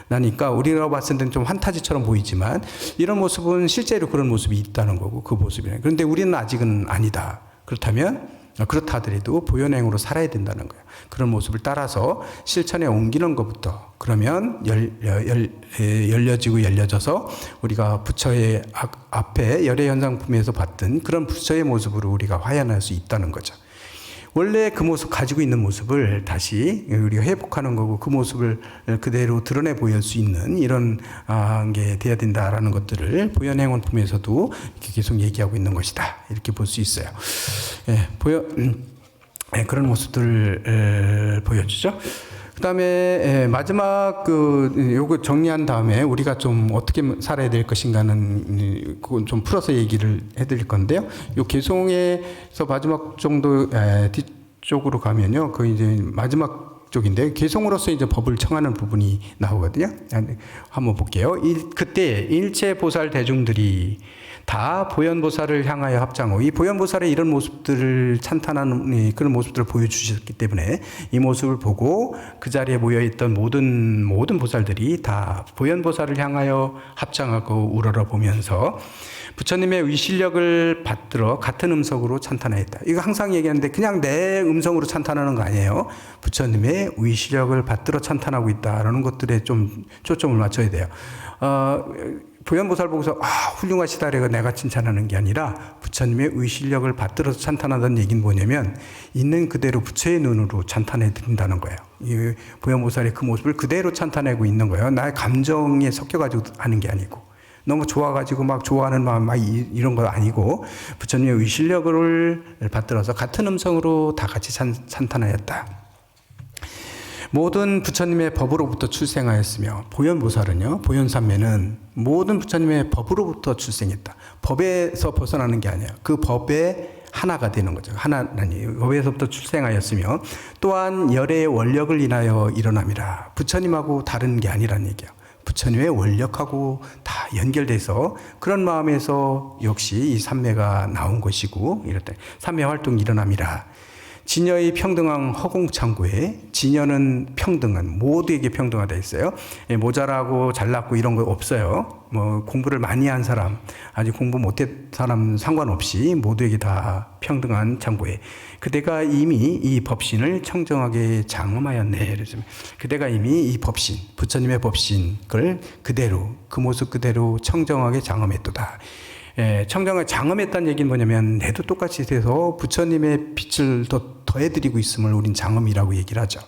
나니까 우리가 봤을 때는 좀 환타지처럼 보이지만 이런 모습은 실제로 그런 모습이 있다는 거고 그 모습이네. 그런데 우리는 아직은 아니다. 그렇다 하더라도 보현행으로 살아야 된다는 거예요. 그런 모습을 따라서 실천에 옮기는 것부터 그러면 열려지고 열려져서 우리가 부처의 앞에 열애현상품에서 봤던 그런 부처의 모습으로 우리가 화연할 수 있다는 거죠. 원래 그 모습 가지고 있는 모습을 다시 우리가 회복하는 거고 그 모습을 그대로 드러내 보일 수 있는 이런 게 돼야 된다라는 것들을 보현행원품에서도 이렇게 계속 얘기하고 있는 것이다 이렇게 볼 수 있어요. 그런 모습들을 보여주죠. 그다음에 마지막 요거 정리한 다음에 우리가 좀 어떻게 살아야 될 것인가는 그건 좀 풀어서 얘기를 해드릴 건데요. 요 개송에서 마지막 정도 뒤쪽으로 가면요, 그 이제 마지막 쪽인데 개송으로서 이제 법을 청하는 부분이 나오거든요. 한번 볼게요. 그때 일체 보살 대중들이 다 보현보살을 향하여 합장하고 이 보현보살의 이런 모습들을 찬탄하는 그런 모습들을 보여주셨기 때문에 이 모습을 보고 그 자리에 모여있던 모든 보살들이 다 보현보살을 향하여 합장하고 우러러보면서 부처님의 의실력을 받들어 같은 음성으로 찬탄하였다. 이거 항상 얘기하는데 그냥 내 음성으로 찬탄하는 거 아니에요. 부처님의 의실력을 받들어 찬탄하고 있다라는 것들에 좀 초점을 맞춰야 돼요. 보현보살 보고서 훌륭하시다 그래가 내가 칭찬하는 게 아니라 부처님의 의실력을 받들어서 찬탄하다는 얘기는 뭐냐면 있는 그대로 부처의 눈으로 찬탄해 드린다는 거예요. 이 보현보살의 그 모습을 그대로 찬탄하고 있는 거예요. 나의 감정에 섞여가지고 하는 게 아니고 너무 좋아가지고 막 좋아하는 마음 막 이런 거 아니고 부처님의 의실력을 받들어서 같은 음성으로 다 같이 찬탄하였다. 모든 부처님의 법으로부터 출생하였으며 보현보살은요, 보현삼매는 모든 부처님의 법으로부터 출생했다. 법에서 벗어나는 게 아니에요. 그 법의 하나가 되는 거죠. 하나는 법에서부터 출생하였으며 또한 열의 원력을 인하여 일어남이라. 부처님하고 다른 게 아니라는 얘기예요. 부처님의 원력하고 다 연결돼서 그런 마음에서 역시 이 삼매가 나온 것이고 이럴 때 삼매 활동이 일어남이라. 진여의 평등한 허공창고에 진여는 평등한 모두에게 평등하다 했어요. 모자라고 잘났고 이런 거 없어요. 뭐 공부를 많이 한 사람 아직 공부 못한 사람 상관없이 모두에게 다 평등한 창고에 그대가 이미 이 법신을 청정하게 장엄하였네. 그래서 그대가 이미 이 법신 부처님의 법신을 그대로 그 모습 그대로 청정하게 장엄했도다. 청정을 장엄했다는 얘기는 뭐냐면 내도 똑같이 돼서 부처님의 빛을 더해드리고 있음을 우린 장엄이라고 얘기를 하죠.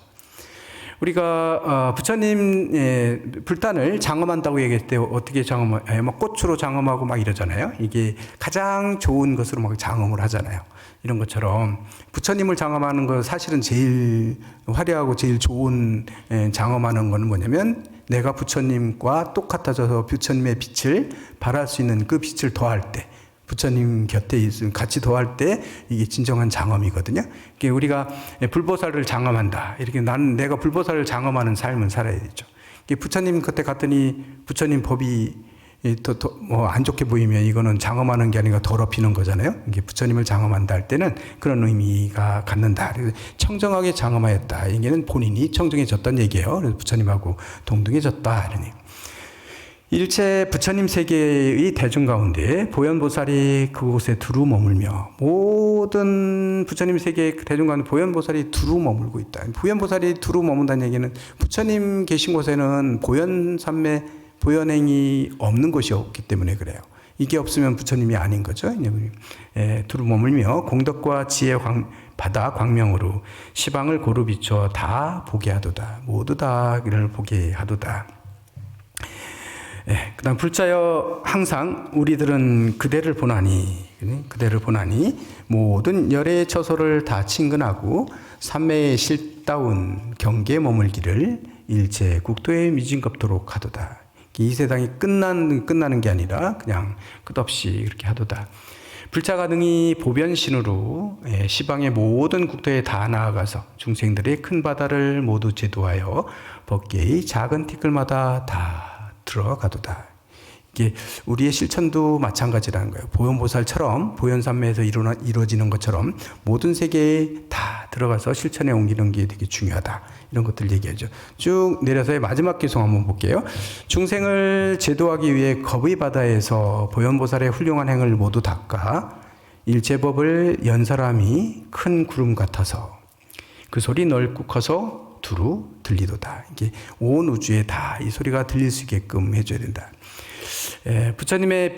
우리가 부처님 불단을 장엄한다고 얘기할 때 어떻게 장엄해요? 막 꽃으로 장엄하고 막 이러잖아요. 이게 가장 좋은 것으로 막 장엄을 하잖아요. 이런 것처럼 부처님을 장엄하는 거 사실은 제일 화려하고 제일 좋은 장엄하는 거는 뭐냐면 내가 부처님과 똑같아져서 부처님의 빛을 발할 수 있는 그 빛을 더할 때 부처님 곁에 있으면 같이 더할 때 이게 진정한 장엄이거든요. 이게 우리가 불보살을 장엄한다. 이렇게 나는 내가 불보살을 장엄하는 삶을 살아야 되죠. 이게 부처님 곁에 갔더니 부처님 법이 뭐 안 좋게 보이면 이거는 장엄하는 게 아니라 더럽히는 거잖아요. 이게 부처님을 장엄한다 할 때는 그런 의미가 갖는다. 그래서 청정하게 장엄하였다. 이게는 본인이 청정해졌다는 얘기예요. 그래서 부처님하고 동등해졌다. 이러니. 일체 부처님 세계의 대중 가운데 보현보살이 그곳에 두루 머물며 모든 부처님 세계의 대중 가운데 보현보살이 두루 머물고 있다. 보현보살이 두루 머문다는 얘기는 부처님 계신 곳에는 보현삼매 보현행이 없는 것이 없기 때문에 그래요. 이게 없으면 부처님이 아닌 거죠. 두루 머물며 공덕과 지혜 바다 광명으로 시방을 고루 비춰 다 보게 하도다. 모두 다 이를 보게 하도다. 그 다음 불자여 항상 우리들은 그대를 보나니 모든 열의 처소를 다 친근하고 삼매의 실다운 경계에 머물기를 일체 국토에 미진겁도록 하도다. 이 세상이 끝나는 게 아니라 그냥 끝없이 그렇게 하도다. 불자가 능히 보변신으로 시방의 모든 국토에 다 나아가서 중생들의 큰 바다를 모두 제도하여 법계의 작은 티끌마다 다 들어가도다. 이게 우리의 실천도 마찬가지라는 거예요. 보현보살처럼 보현산매에서 이루어지는 것처럼 모든 세계에 다 들어가서 실천에 옮기는 게 되게 중요하다. 이런 것들 얘기하죠. 쭉 내려서의 마지막 기송 한번 볼게요. 중생을 제도하기 위해 겁의 바다에서 보현보살의 훌륭한 행을 모두 닦아 일제법을 연 사람이 큰 구름 같아서 그 소리 넓고 커서 두루 들리도다. 이게 온 우주에 다 이 소리가 들릴 수 있게끔 해줘야 된다. 부처님의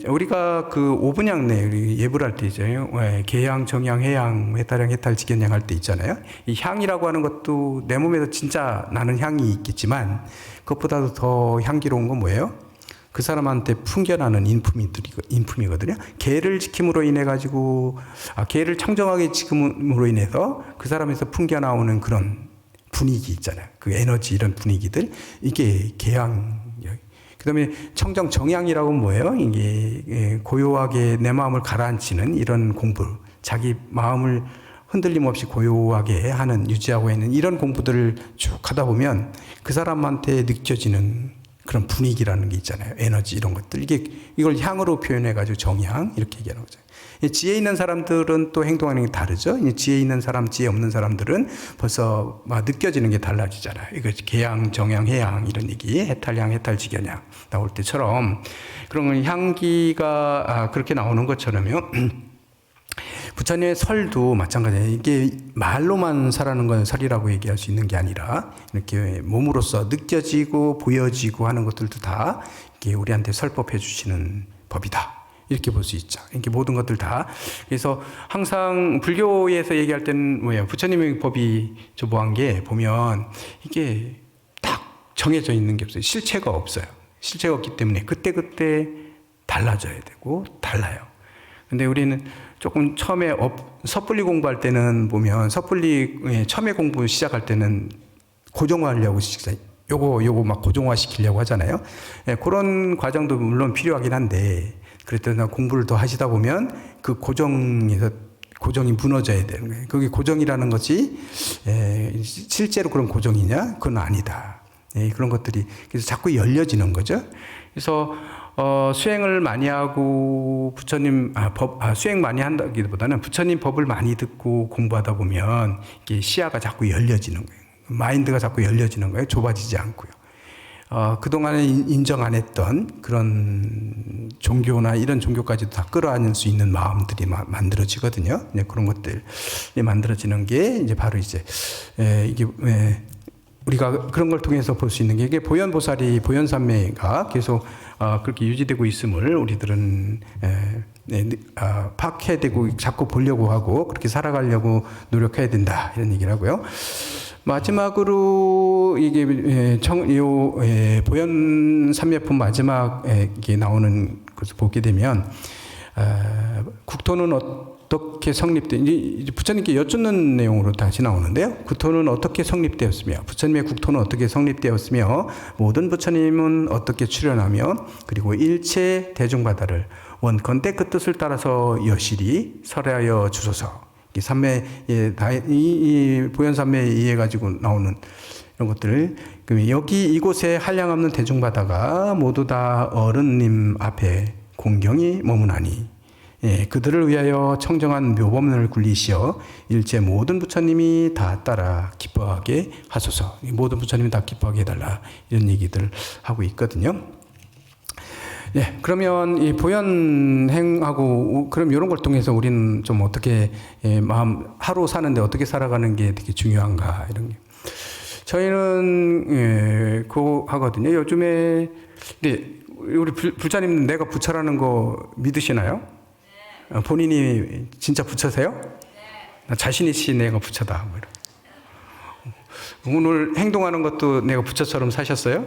우리가 그 오분향내 예불 할 때 있잖아요. 계향, 정향, 해향, 해탈향, 해탈, 직연향 할 때 있잖아요. 이 향이라고 하는 것도 내 몸에서 진짜 나는 향이 있겠지만 그것보다도 더 향기로운 건 뭐예요? 그 사람한테 풍겨나는 인품이거든요. 계를 지킴으로 인해 가지고 계를 청정하게 지킴으로 인해서 그 사람에서 풍겨나오는 그런 분위기 있잖아요. 그 에너지 이런 분위기들 이게 계향. 그다음에 청정 정향이라고 뭐예요? 이게 고요하게 내 마음을 가라앉히는 이런 공부, 자기 마음을 흔들림 없이 고요하게 하는 유지하고 있는 이런 공부들을 쭉 하다 보면 그 사람한테 느껴지는 그런 분위기라는 게 있잖아요. 에너지 이런 것들. 이걸 향으로 표현해가지고 정향 이렇게 얘기하는 거죠. 지혜 있는 사람들은 또 행동하는 게 다르죠. 지혜 있는 사람, 지혜 없는 사람들은 벌써 막 느껴지는 게 달라지잖아요. 이거 계향, 정향, 해향 이런 얘기, 해탈향, 해탈, 직연향 나올 때처럼 그런 향기가 그렇게 나오는 것처럼요. 부처님의 설도 마찬가지예요. 이게 말로만 설하는 건 설이라고 얘기할 수 있는 게 아니라 이렇게 몸으로써 느껴지고 보여지고 하는 것들도 다 이렇게 우리한테 설법해 주시는 법이다. 이렇게 볼 수 있죠. 이렇게 모든 것들 다. 그래서 항상 불교에서 얘기할 때는 뭐예요? 부처님의 법이 조보한 게 보면 이게 딱 정해져 있는 게 없어요. 실체가 없어요. 실체가 없기 때문에 그때그때 달라져야 되고 달라요. 근데 우리는 조금 처음에 섣불리 공부할 때는 보면 섣불리 처음에 공부 시작할 때는 고정화하려고 요거 막 고정화 시키려고 하잖아요. 그런 과정도 물론 필요하긴 한데 그랬더니 공부를 더 하시다 보면 그 고정이 무너져야 되는 거예요. 그게 고정이라는 것이 실제로 그런 고정이냐? 그건 아니다. 그런 것들이 그래서 자꾸 열려지는 거죠. 그래서 수행을 많이 하고 부처님 수행 많이 한다기보다는 부처님 법을 많이 듣고 공부하다 보면 이게 시야가 자꾸 열려지는 거예요. 마인드가 자꾸 열려지는 거예요. 좁아지지 않고요. 그동안에 인정 안 했던 그런 종교나 이런 종교까지도 다 끌어안을 수 있는 마음들이 만들어지거든요. 그런 것들이 만들어지는 게 이제 바로 이제 이게 우리가 그런 걸 통해서 볼 수 있는 게 이게 보현보살이 보현산매가 계속 그렇게 유지되고 있음을 우리들은 파악해야 되고 자꾸 보려고 하고 그렇게 살아가려고 노력해야 된다 이런 얘기를 하고요. 마지막으로 이게 보현산매품 마지막에 나오는 것을 보게 되면 국토는 어떻게 성립돼? 부처님께 여쭙는 내용으로 다시 나오는데요. 국토는 어떻게 성립되었으며, 부처님의 국토는 어떻게 성립되었으며, 모든 부처님은 어떻게 출현하며, 그리고 일체 대중바다를 원컨대 그 뜻을 따라서 여실히 설하여 주소서. 이 보현산매에 의해 가지고 나오는 이런 것들을 여기 이곳에 한량 없는 대중바다가 모두 다 어른님 앞에 공경이 머무나니 그들을 위하여 청정한 묘법문을 굴리시어 일체 모든 부처님이 다 따라 기뻐하게 하소서. 모든 부처님이 다 기뻐하게 해달라 이런 얘기들 하고 있거든요. 그러면 이 보현행하고 그럼 이런 걸 통해서 우리는 좀 어떻게 하루 사는데 어떻게 살아가는 게 되게 중요한가 이런 게 저희는 그거 하거든요. 요즘에 우리 부처님 내가 부처라는 거 믿으시나요? 네. 본인이 진짜 부처세요? 네. 자신 있이 내가 부처다. 오늘 행동하는 것도 내가 부처처럼 사셨어요?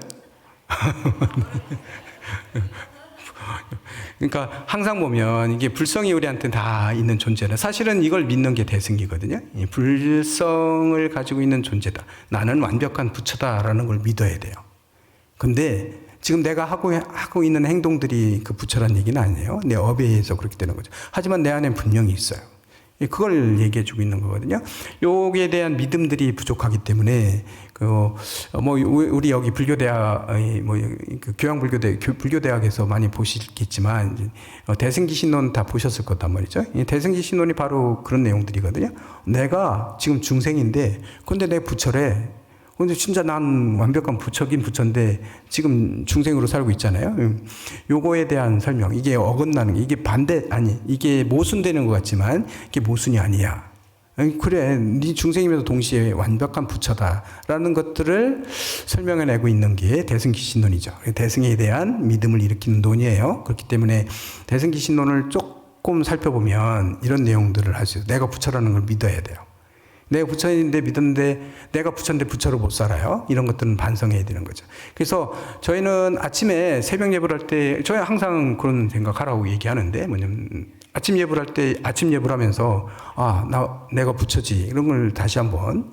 그러니까 항상 보면 이게 불성이 우리한테 다 있는 존재라 사실은 이걸 믿는 게 대승이거든요. 불성을 가지고 있는 존재다. 나는 완벽한 부처다라는 걸 믿어야 돼요. 근데 지금 내가 하고 있는 행동들이 그 부처란 얘기는 아니에요. 내 업에 의해서 그렇게 되는 거죠. 하지만 내 안에 분명히 있어요. 그걸 얘기해 주고 있는 거거든요. 요기에 대한 믿음들이 부족하기 때문에 뭐 우리 여기 불교대학 교양불교대 불교대학에서 많이 보시겠지만 대승기신론 다 보셨을 거단 말이죠. 이 대승기신론이 바로 그런 내용들이거든요. 내가 지금 중생인데 근데 내 부처래. 근데 진짜 난 완벽한 부처긴 부처인데 지금 중생으로 살고 있잖아요. 요거에 대한 설명. 이게 어긋나는 게, 이게 모순되는 것 같지만 이게 모순이 아니야. 그래, 네 중생이면서 동시에 완벽한 부처다라는 것들을 설명해내고 있는 게 대승기신론이죠. 대승에 대한 믿음을 일으키는 논이에요. 그렇기 때문에 대승기신론을 조금 살펴보면 이런 내용들을 할 수 있어요. 내가 부처라는 걸 믿어야 돼요. 내가 부처인데 믿었는데 내가 부처인데 부처로 못 살아요. 이런 것들은 반성해야 되는 거죠. 그래서 저희는 아침에 새벽 예불 할 때 저희 항상 그런 생각하라고 얘기하는데 뭐냐면 아침 예불 할 때 아침 예불 하면서 내가 부처지 이런 걸 다시 한번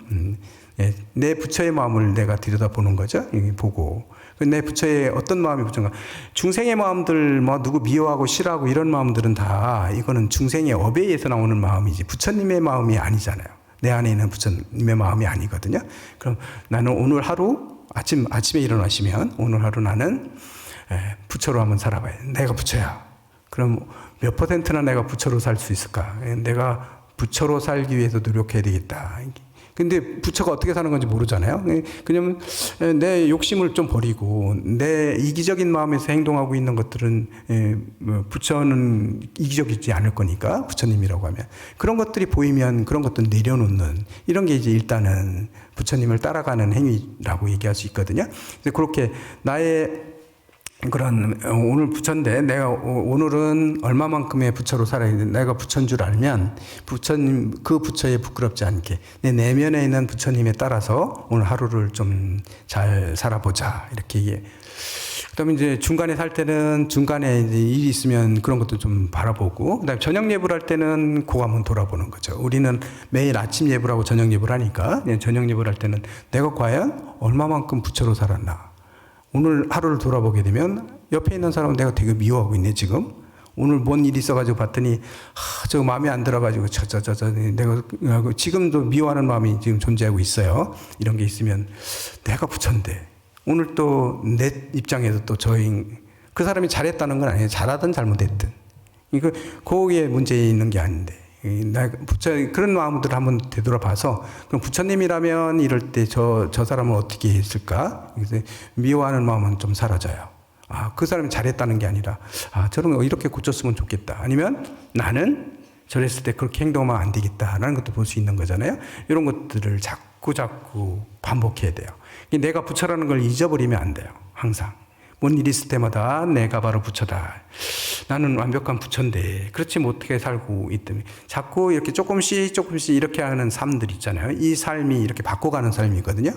내 부처의 마음을 내가 들여다보는 거죠. 보고 내 부처의 어떤 마음이 부처인가. 중생의 마음들 누구 미워하고 싫어하고 이런 마음들은 다 이거는 중생의 업에 의해서 나오는 마음이지 부처님의 마음이 아니잖아요. 내 안에 있는 부처님의 마음이 아니거든요. 그럼 나는 오늘 하루 아침에 일어나시면 오늘 하루 나는 부처로 한번 살아봐야 돼. 내가 부처야. 그럼 몇 %나 내가 부처로 살 수 있을까? 내가 부처로 살기 위해서 노력해야 되겠다. 근데 부처가 어떻게 사는 건지 모르잖아요. 그냥 내 욕심을 좀 버리고 내 이기적인 마음에서 행동하고 있는 것들은 부처는 이기적이지 않을 거니까 부처님이라고 하면 그런 것들이 보이면 그런 것들 내려놓는 이런 게 이제 일단은 부처님을 따라가는 행위라고 얘기할 수 있거든요. 그래서 그렇게 나의 그런 오늘 부처인데 내가 오늘은 얼마만큼의 부처로 살아야 돼. 내가 부처인 줄 알면 부처님 그 부처에 부끄럽지 않게 내 내면에 있는 부처님에 따라서 오늘 하루를 좀 잘 살아보자 이렇게. 그다음에 이제 중간에 살 때는 중간에 이제 일이 있으면 그런 것도 좀 바라보고 그다음에 저녁 예불 할 때는 그거 한번 돌아보는 거죠. 우리는 매일 아침 예불하고 저녁 예불 하니까 저녁 예불 할 때는 내가 과연 얼마만큼 부처로 살았나. 오늘 하루를 돌아보게 되면 옆에 있는 사람은 내가 되게 미워하고 있네 지금. 오늘 뭔 일이 있어가지고 봤더니 저거 마음에 안 들어가지고 내가 지금도 미워하는 마음이 지금 존재하고 있어요. 이런 게 있으면 내가 부처인데 오늘 또 내 입장에서 또 그 사람이 잘했다는 건 아니에요. 잘하든 잘못했든 거기에 문제 있는 게 아닌데 부처 그런 마음들을 한번 되돌아봐서 그럼 부처님이라면 이럴 때 저 사람은 어떻게 했을까? 그래서 미워하는 마음은 좀 사라져요. 그 사람이 잘했다는 게 아니라 저런 거 이렇게 고쳤으면 좋겠다. 아니면 나는 저랬을 때 그렇게 행동하면 안 되겠다라는 것도 볼 수 있는 거잖아요. 이런 것들을 자꾸 반복해야 돼요. 내가 부처라는 걸 잊어버리면 안 돼요. 항상. 뭔 일이 있을 때마다 내가 바로 부처다. 나는 완벽한 부처인데 그렇지 못하게 살고 있더니 자꾸 이렇게 조금씩 이렇게 하는 삶들 있잖아요. 이 삶이 이렇게 바꿔가는 삶이거든요.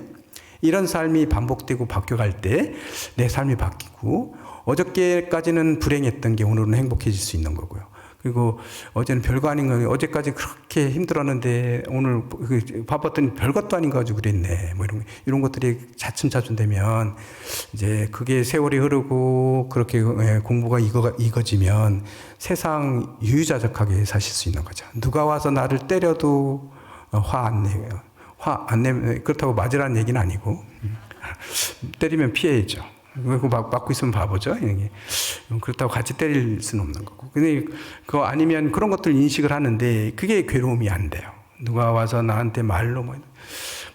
이런 삶이 반복되고 바뀌어갈 때 내 삶이 바뀌고 어저께까지는 불행했던 게 오늘은 행복해질 수 있는 거고요. 그리고 어제는 별거 아닌 거 어제까지 그렇게 힘들었는데 오늘 바빴더니 별것도 아닌 거 가지고 그랬네. 뭐 이런 것들이 차츰 되면 이제 그게 세월이 흐르고 그렇게 공부가 익어지면 세상 유유자적하게 사실 수 있는 거죠. 누가 와서 나를 때려도 화 안 내요. 화 안 내면 그렇다고 맞으라는 얘기는 아니고 때리면 피해야죠. 그거 맞고 있으면 바보죠. 그렇다고 같이 때릴 수는 없는 거고. 근데 그거 아니면 그런 것들 인식을 하는데 그게 괴로움이 안 돼요. 누가 와서 나한테 말로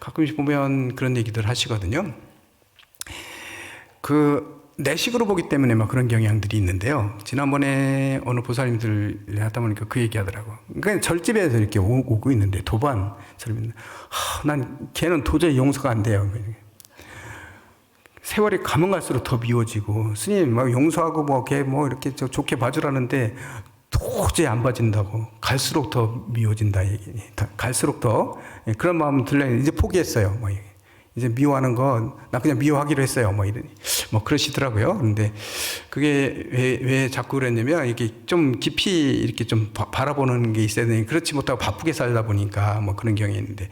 가끔씩 보면 그런 얘기들 하시거든요. 내식으로 보기 때문에 막 그런 경향들이 있는데요. 지난번에 어느 보살님들 하다 보니까 그 얘기 하더라고. 그러니까 절집에서 이렇게 오고 있는데 도반처럼 난 걔는 도저히 용서가 안 돼요. 세월이 가면 갈수록 더 미워지고 스님 막 용서하고 걔 이렇게 좋게 봐주라는데 도저히 안 봐진다고. 갈수록 더 미워진다 얘기. 갈수록 더 그런 마음 들려요. 이제 포기했어요. 이제 미워하는 거 나 그냥 미워하기로 했어요. 이러니 그러시더라고요. 근데 그게 왜 자꾸 그랬냐면 이게 좀 깊이 이렇게 좀 바라보는 게 있어야 되니 그렇지 못하고 바쁘게 살다 보니까 그런 경향이 있는데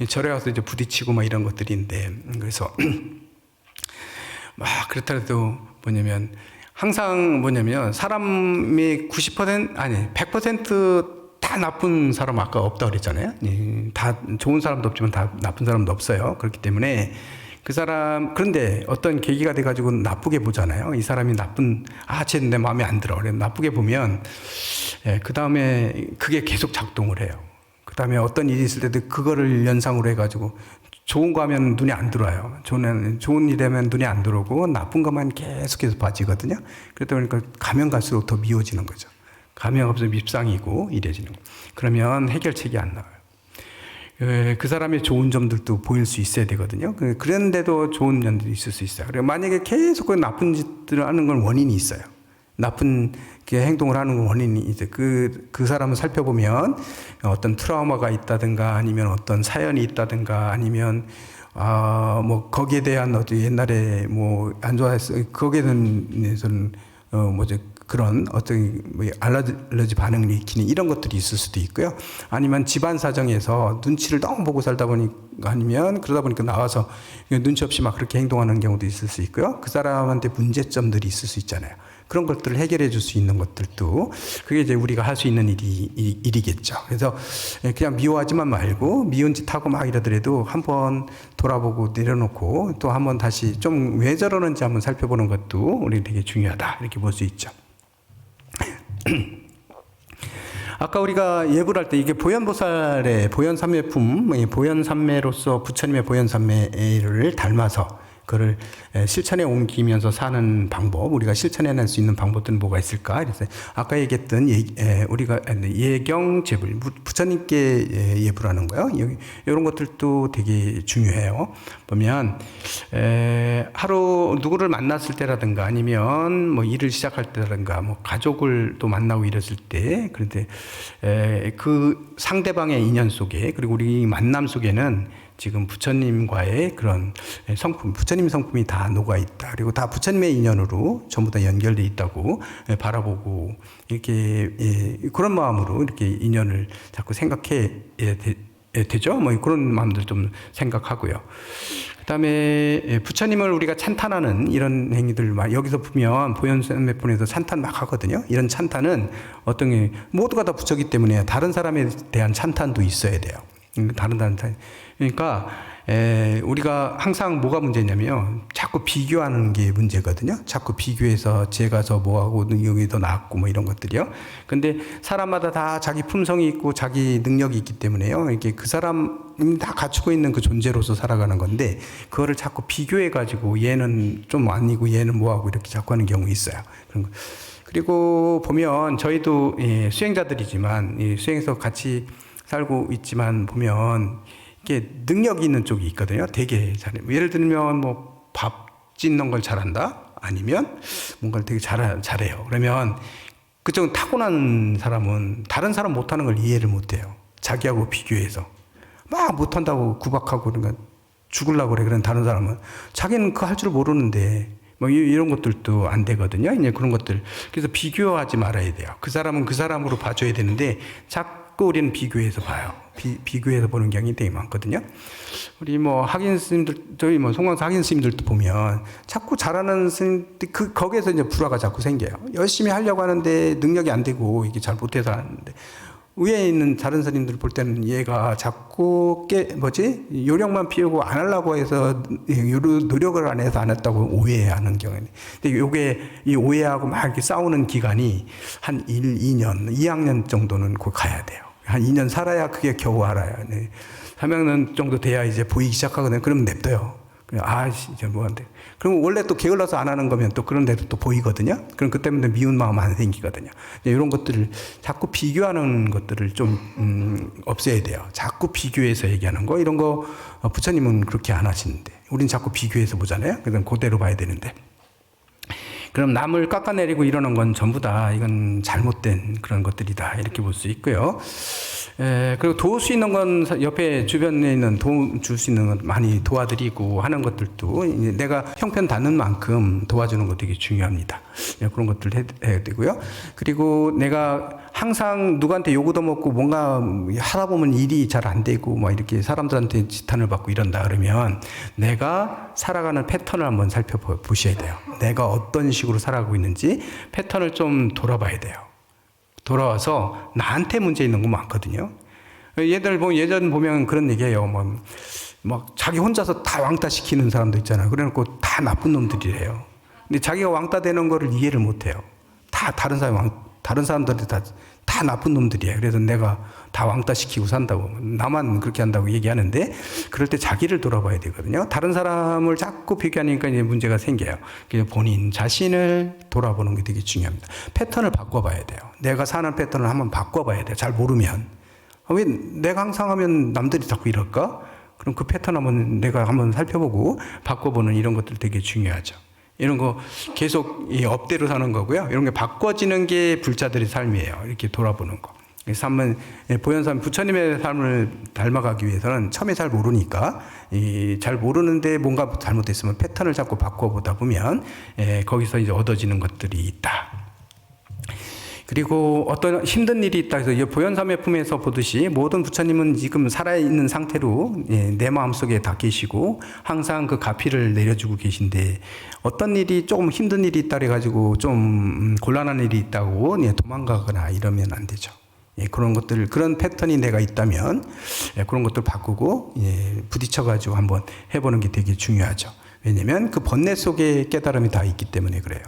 절에 와서 이제 부딪히고 이런 것들인데 그래서 그렇다고 항상 사람이 90% 아니 100% 다 나쁜 사람 아까 없다 그랬잖아요. 다 좋은 사람도 없지만 다 나쁜 사람도 없어요. 그렇기 때문에 그 사람, 그런데 어떤 계기가 돼가지고 나쁘게 보잖아요. 이 사람이 쟤는 내 마음에 안 들어. 그래 나쁘게 보면, 그 다음에 그게 계속 작동을 해요. 그 다음에 어떤 일이 있을 때도 그거를 연상으로 해가지고 좋은 거 하면 눈에 안 들어와요. 좋은 일 하면 눈에 안 들어오고 나쁜 것만 계속해서 봐지거든요. 그러다 보니까 가면 갈수록 더 미워지는 거죠. 가면 없으면 밉상이고 이래지는 거예요. 그러면 해결책이 안 나와요. 그 사람의 좋은 점들도 보일 수 있어야 되거든요. 그런데도 좋은 면들이 있을 수 있어요. 그리고 만약에 계속 그 나쁜 짓들을 하는 건 원인이 있어요. 나쁜 행동을 하는 건 원인이 이제 그 사람을 살펴보면 어떤 트라우마가 있다든가 아니면 어떤 사연이 있다든가 아니면 뭐 거기에 대한 옛날에 뭐 안 좋아했어 거기에 대해서는 그런 어떤 알러지 반응을 일으키는 이런 것들이 있을 수도 있고요. 아니면 집안 사정에서 눈치를 너무 보고 살다 보니까 아니면 그러다 보니까 나와서 눈치 없이 막 그렇게 행동하는 경우도 있을 수 있고요. 그 사람한테 문제점들이 있을 수 있잖아요. 그런 것들을 해결해 줄 수 있는 것들도 그게 이제 우리가 할 수 있는 일이겠죠. 그래서 그냥 미워하지만 말고 미운 짓 하고 막 이러더라도 한번 돌아보고 내려놓고 또 한번 다시 좀 왜 저러는지 한번 살펴보는 것도 우리 되게 중요하다 이렇게 볼 수 있죠. 아까 우리가 예불할 때 이게 보현보살의 보현삼매품, 보현삼매로서 부처님의 보현삼매를 닮아서 그걸 실천에 옮기면서 사는 방법, 우리가 실천해낼 수 있는 방법들은 뭐가 있을까? 그래서 아까 얘기했던 우리가 예경제불, 부처님께 예불하는 거요. 이런 것들도 되게 중요해요. 보면 하루 누구를 만났을 때라든가 아니면 뭐 일을 시작할 때라든가 뭐 가족을 또 만나고 이랬을 때, 그런데 그 상대방의 인연 속에 그리고 우리 만남 속에는 지금 부처님과의 그런 성품, 부처님 성품이 다 녹아있다. 그리고 다 부처님의 인연으로 전부 다 연결되어 있다고 바라보고, 이렇게, 그런 마음으로 이렇게 인연을 자꾸 생각해 되죠? 뭐 그런 마음들 좀 생각하고요. 그 다음에 부처님을 우리가 찬탄하는 이런 행위들, 여기서 보면 보현삼매품에서 찬탄 막 하거든요. 이런 찬탄은 어떤 게 모두가 다 부처기 때문에 다른 사람에 대한 찬탄도 있어야 돼요. 다른 찬탄. 그러니까 우리가 항상 뭐가 문제냐면 자꾸 비교하는 게 문제거든요. 자꾸 비교해서 제가 저 뭐하고 능력이 더 낫고 뭐 이런 것들이요. 근데 사람마다 다 자기 품성이 있고 자기 능력이 있기 때문에요. 이게 그 사람이 다 갖추고 있는 그 존재로서 살아가는 건데 그거를 자꾸 비교해 가지고 얘는 좀 아니고 얘는 뭐하고 이렇게 자꾸 하는 경우 있어요. 그런 거. 그리고 보면 저희도 수행자들이지만 수행에서 같이 살고 있지만 보면 이게 능력이 있는 쪽이 있거든요. 되게 잘해. 예를 들면 뭐 밥 짓는 걸 잘한다. 아니면 뭔가를 되게 잘해요. 그러면 그쪽은 타고난 사람은 다른 사람 못하는 걸 이해를 못해요. 자기하고 비교해서 막 못한다고 구박하고 그러니까 죽으려고 그래. 그런 다른 사람은 자기는 그거 할 줄 모르는데 뭐 이런 것들도 안 되거든요. 이제 그런 것들. 그래서 비교하지 말아야 돼요. 그 사람은 그 사람으로 봐줘야 되는데 자꾸 우리는 비교해서 봐요. 비교해서 보는 경향이 되게 많거든요. 우리 뭐 학인 스님들, 저희 뭐 송광사 학인 스님들도 보면 자꾸 잘하는 스님들, 거기에서 이제 불화가 자꾸 생겨요. 열심히 하려고 하는데 능력이 안 되고 이게 잘 못해서 하는데 위에 있는 다른 스님들 볼 때는 얘가 자꾸 요령만 피우고 안 하려고 해서 노력을 안 해서 안 했다고 오해하는 경우에. 근데 요게 이 오해하고 막 이렇게 싸우는 기간이 한 1, 2년, 2학년 정도는 곧 가야 돼요. 한 2년 살아야 그게 겨우 알아요. 3학년 정도 돼야 이제 보이기 시작하거든요. 그러면 냅둬요. 이제 뭐한데. 그럼 원래 또 게을러서 안 하는 거면 또 그런 데도 또 보이거든요. 그럼 그 때문에 미운 마음 안 생기거든요. 이런 것들을 자꾸 비교하는 것들을 좀, 없애야 돼요. 자꾸 비교해서 얘기하는 거, 이런 거, 부처님은 그렇게 안 하시는데. 우린 자꾸 비교해서 보잖아요. 그건 그대로 봐야 되는데. 그럼 남을 깎아내리고 이러는 건 전부 다 이건 잘못된 그런 것들이다. 이렇게 볼 수 있고요. 그리고 도울 수 있는 건 옆에 주변에 있는 도움 줄 수 있는 건 많이 도와드리고 하는 것들도 내가 형편 닿는 만큼 도와주는 거 되게 중요합니다. 그런 것들 해야 되고요. 그리고 내가 항상 누구한테 요구도 먹고 뭔가 하다 보면 일이 잘 안 되고 막 이렇게 사람들한테 지탄을 받고 이런다 그러면 내가 살아가는 패턴을 한번 살펴보셔야 돼요. 내가 어떤 식으로 살아가고 있는지 패턴을 좀 돌아봐야 돼요. 돌아와서 나한테 문제 있는 거 많거든요. 얘들 보면 예전 보면 그런 얘기예요. 막 자기 혼자서 다 왕따 시키는 사람도 있잖아요. 그래놓고 다 나쁜 놈들이래요. 근데 자기가 왕따 되는 거를 이해를 못 해요. 다 다른 사람들이 다 나쁜 놈들이에요. 그래서 내가 다 왕따 시키고 산다고, 나만 그렇게 한다고 얘기하는데, 그럴 때 자기를 돌아봐야 되거든요. 다른 사람을 자꾸 비교하니까 이제 문제가 생겨요. 그래서 본인 자신을 돌아보는 게 되게 중요합니다. 패턴을 바꿔봐야 돼요. 내가 사는 패턴을 한번 바꿔봐야 돼요. 잘 모르면. 왜 내가 항상 하면 남들이 자꾸 이럴까? 그럼 그 패턴 내가 한번 살펴보고 바꿔보는 이런 것들 되게 중요하죠. 이런 거 계속 업대로 사는 거고요. 이런 게 바꿔지는 게 불자들의 삶이에요. 이렇게 돌아보는 거. 그래서 한번 보현삼 부처님의 삶을 닮아가기 위해서는 처음에 잘 모르니까 잘 모르는데 뭔가 잘못됐으면 패턴을 자꾸 바꿔보다 보면 거기서 이제 얻어지는 것들이 있다. 그리고 어떤 힘든 일이 있다 해서 보현삼의 품에서 보듯이 모든 부처님은 지금 살아있는 상태로 내 마음속에 다 계시고 항상 그 가피를 내려주고 계신데, 어떤 일이 조금 힘든 일이 있다 해가지고 좀 곤란한 일이 있다고 도망가거나 이러면 안 되죠. 그런 것들, 그런 패턴이 내가 있다면 그런 것들 바꾸고 부딪혀가지고 한번 해보는 게 되게 중요하죠. 왜냐면 그 번뇌 속에 깨달음이 다 있기 때문에 그래요.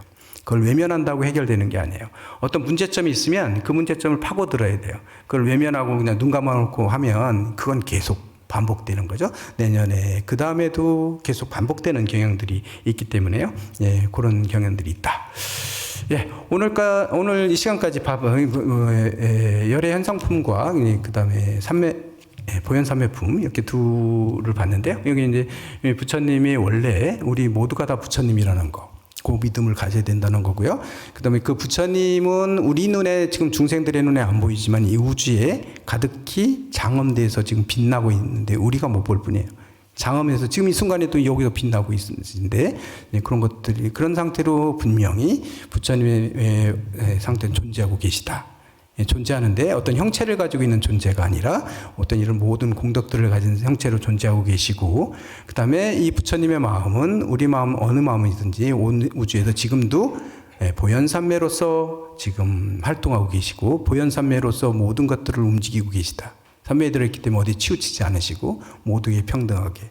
그걸 외면한다고 해결되는 게 아니에요. 어떤 문제점이 있으면 그 문제점을 파고들어야 돼요. 그걸 외면하고 그냥 눈 감아놓고 하면 그건 계속 반복되는 거죠. 내년에 그 다음에도 계속 반복되는 경향들이 있기 때문에요. 그런 경향들이 있다. 오늘 이 시간까지 열의 현상품과 그 다음에 보현삼매품 이렇게 둘을 봤는데요. 여기 이제 부처님이 원래 우리 모두가 다 부처님이라는 거, 그 믿음을 가져야 된다는 거고요. 그 다음에 그 부처님은 우리 눈에, 지금 중생들의 눈에 안 보이지만 이 우주에 가득히 장엄대에서 지금 빛나고 있는데 우리가 못 볼 뿐이에요. 장엄에서 지금 이 순간에도 여기서 빛나고 있는데, 그런 것들이, 그런 상태로 분명히 부처님의 상태는 존재하고 계시다. 존재하는데 어떤 형체를 가지고 있는 존재가 아니라 어떤 이런 모든 공덕들을 가진 형체로 존재하고 계시고, 그 다음에 이 부처님의 마음은 우리 마음, 어느 마음이든지 온 우주에서 지금도 보현삼매로서 지금 활동하고 계시고, 보현삼매로서 모든 것들을 움직이고 계시다. 삼매에 들어있기 때문에 어디 치우치지 않으시고 모두에 평등하게.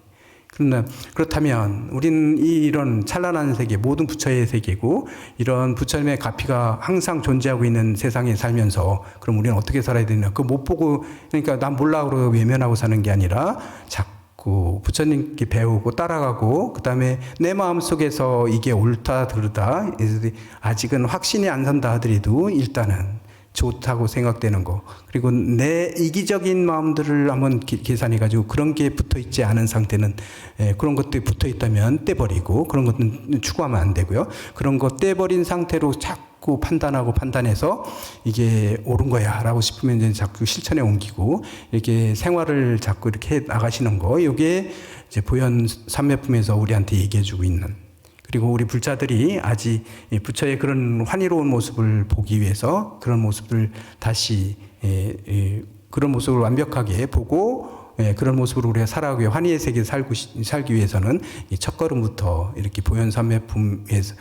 그러나 그렇다면 우리는 이런 찬란한 세계, 모든 부처의 세계고, 이런 부처님의 가피가 항상 존재하고 있는 세상에 살면서 그럼 우리는 어떻게 살아야 되냐? 그거 못 보고, 그러니까 난 몰라 그러고 외면하고 사는 게 아니라 자꾸 부처님께 배우고 따라가고, 그 다음에 내 마음속에서 이게 옳다 그르다 아직은 확신이 안 선다 하더라도 일단은 좋다고 생각되는 거, 그리고 내 이기적인 마음들을 한번 계산해가지고 그런 게 붙어있지 않은 상태는, 그런 것들이 붙어있다면 떼버리고, 그런 것은 추구하면 안 되고요. 그런 거 떼버린 상태로 자꾸 판단해서 이게 옳은 거야 라고 싶으면 이제 자꾸 실천에 옮기고, 이렇게 생활을 자꾸 이렇게 해 나가시는 거, 이게 이제 보현 삼매품에서 우리한테 얘기해주고 있는, 그리고 우리 불자들이 아직 부처의 그런 환희로운 모습을 보기 위해서 그런 모습을 다시 그런 모습을 완벽하게 보고 그런 모습으로 우리가 살아가기 위해 환희의 세계에 살기 위해서는 이 첫걸음부터 이렇게 보현삼매품에서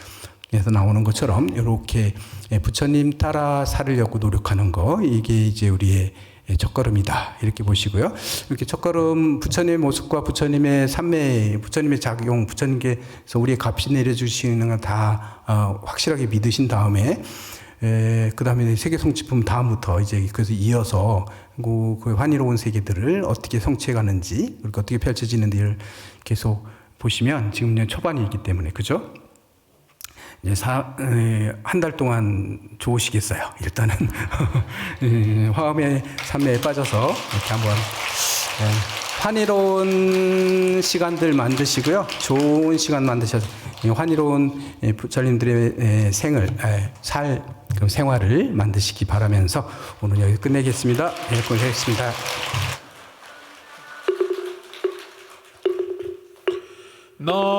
나오는 것처럼 이렇게 부처님 따라 살으려고 노력하는 거, 이게 이제 우리의 첫걸음이다 이렇게 보시고요. 이렇게 첫걸음, 부처님의 모습과 부처님의 삼매, 부처님의 작용, 부처님께서 우리의 값이 내려주시는 걸 다 확실하게 믿으신 다음에, 그 다음에 세계 성취품 다음부터 이제 그래서 이어서 그 환희로운 세계들을 어떻게 성취해가는지, 그리고 어떻게 펼쳐지는지를 계속 보시면, 지금 초반이기 때문에, 그죠? 이제 한 달 동안 좋으시겠어요. 일단은 화음의 삼매에 빠져서 이렇게 한번 환희로운 시간들 만드시고요. 좋은 시간 만드셔서 환희로운 부처님들의 생활을 만드시기 바라면서 오늘 여기 끝내겠습니다. 고생하셨습니다. 너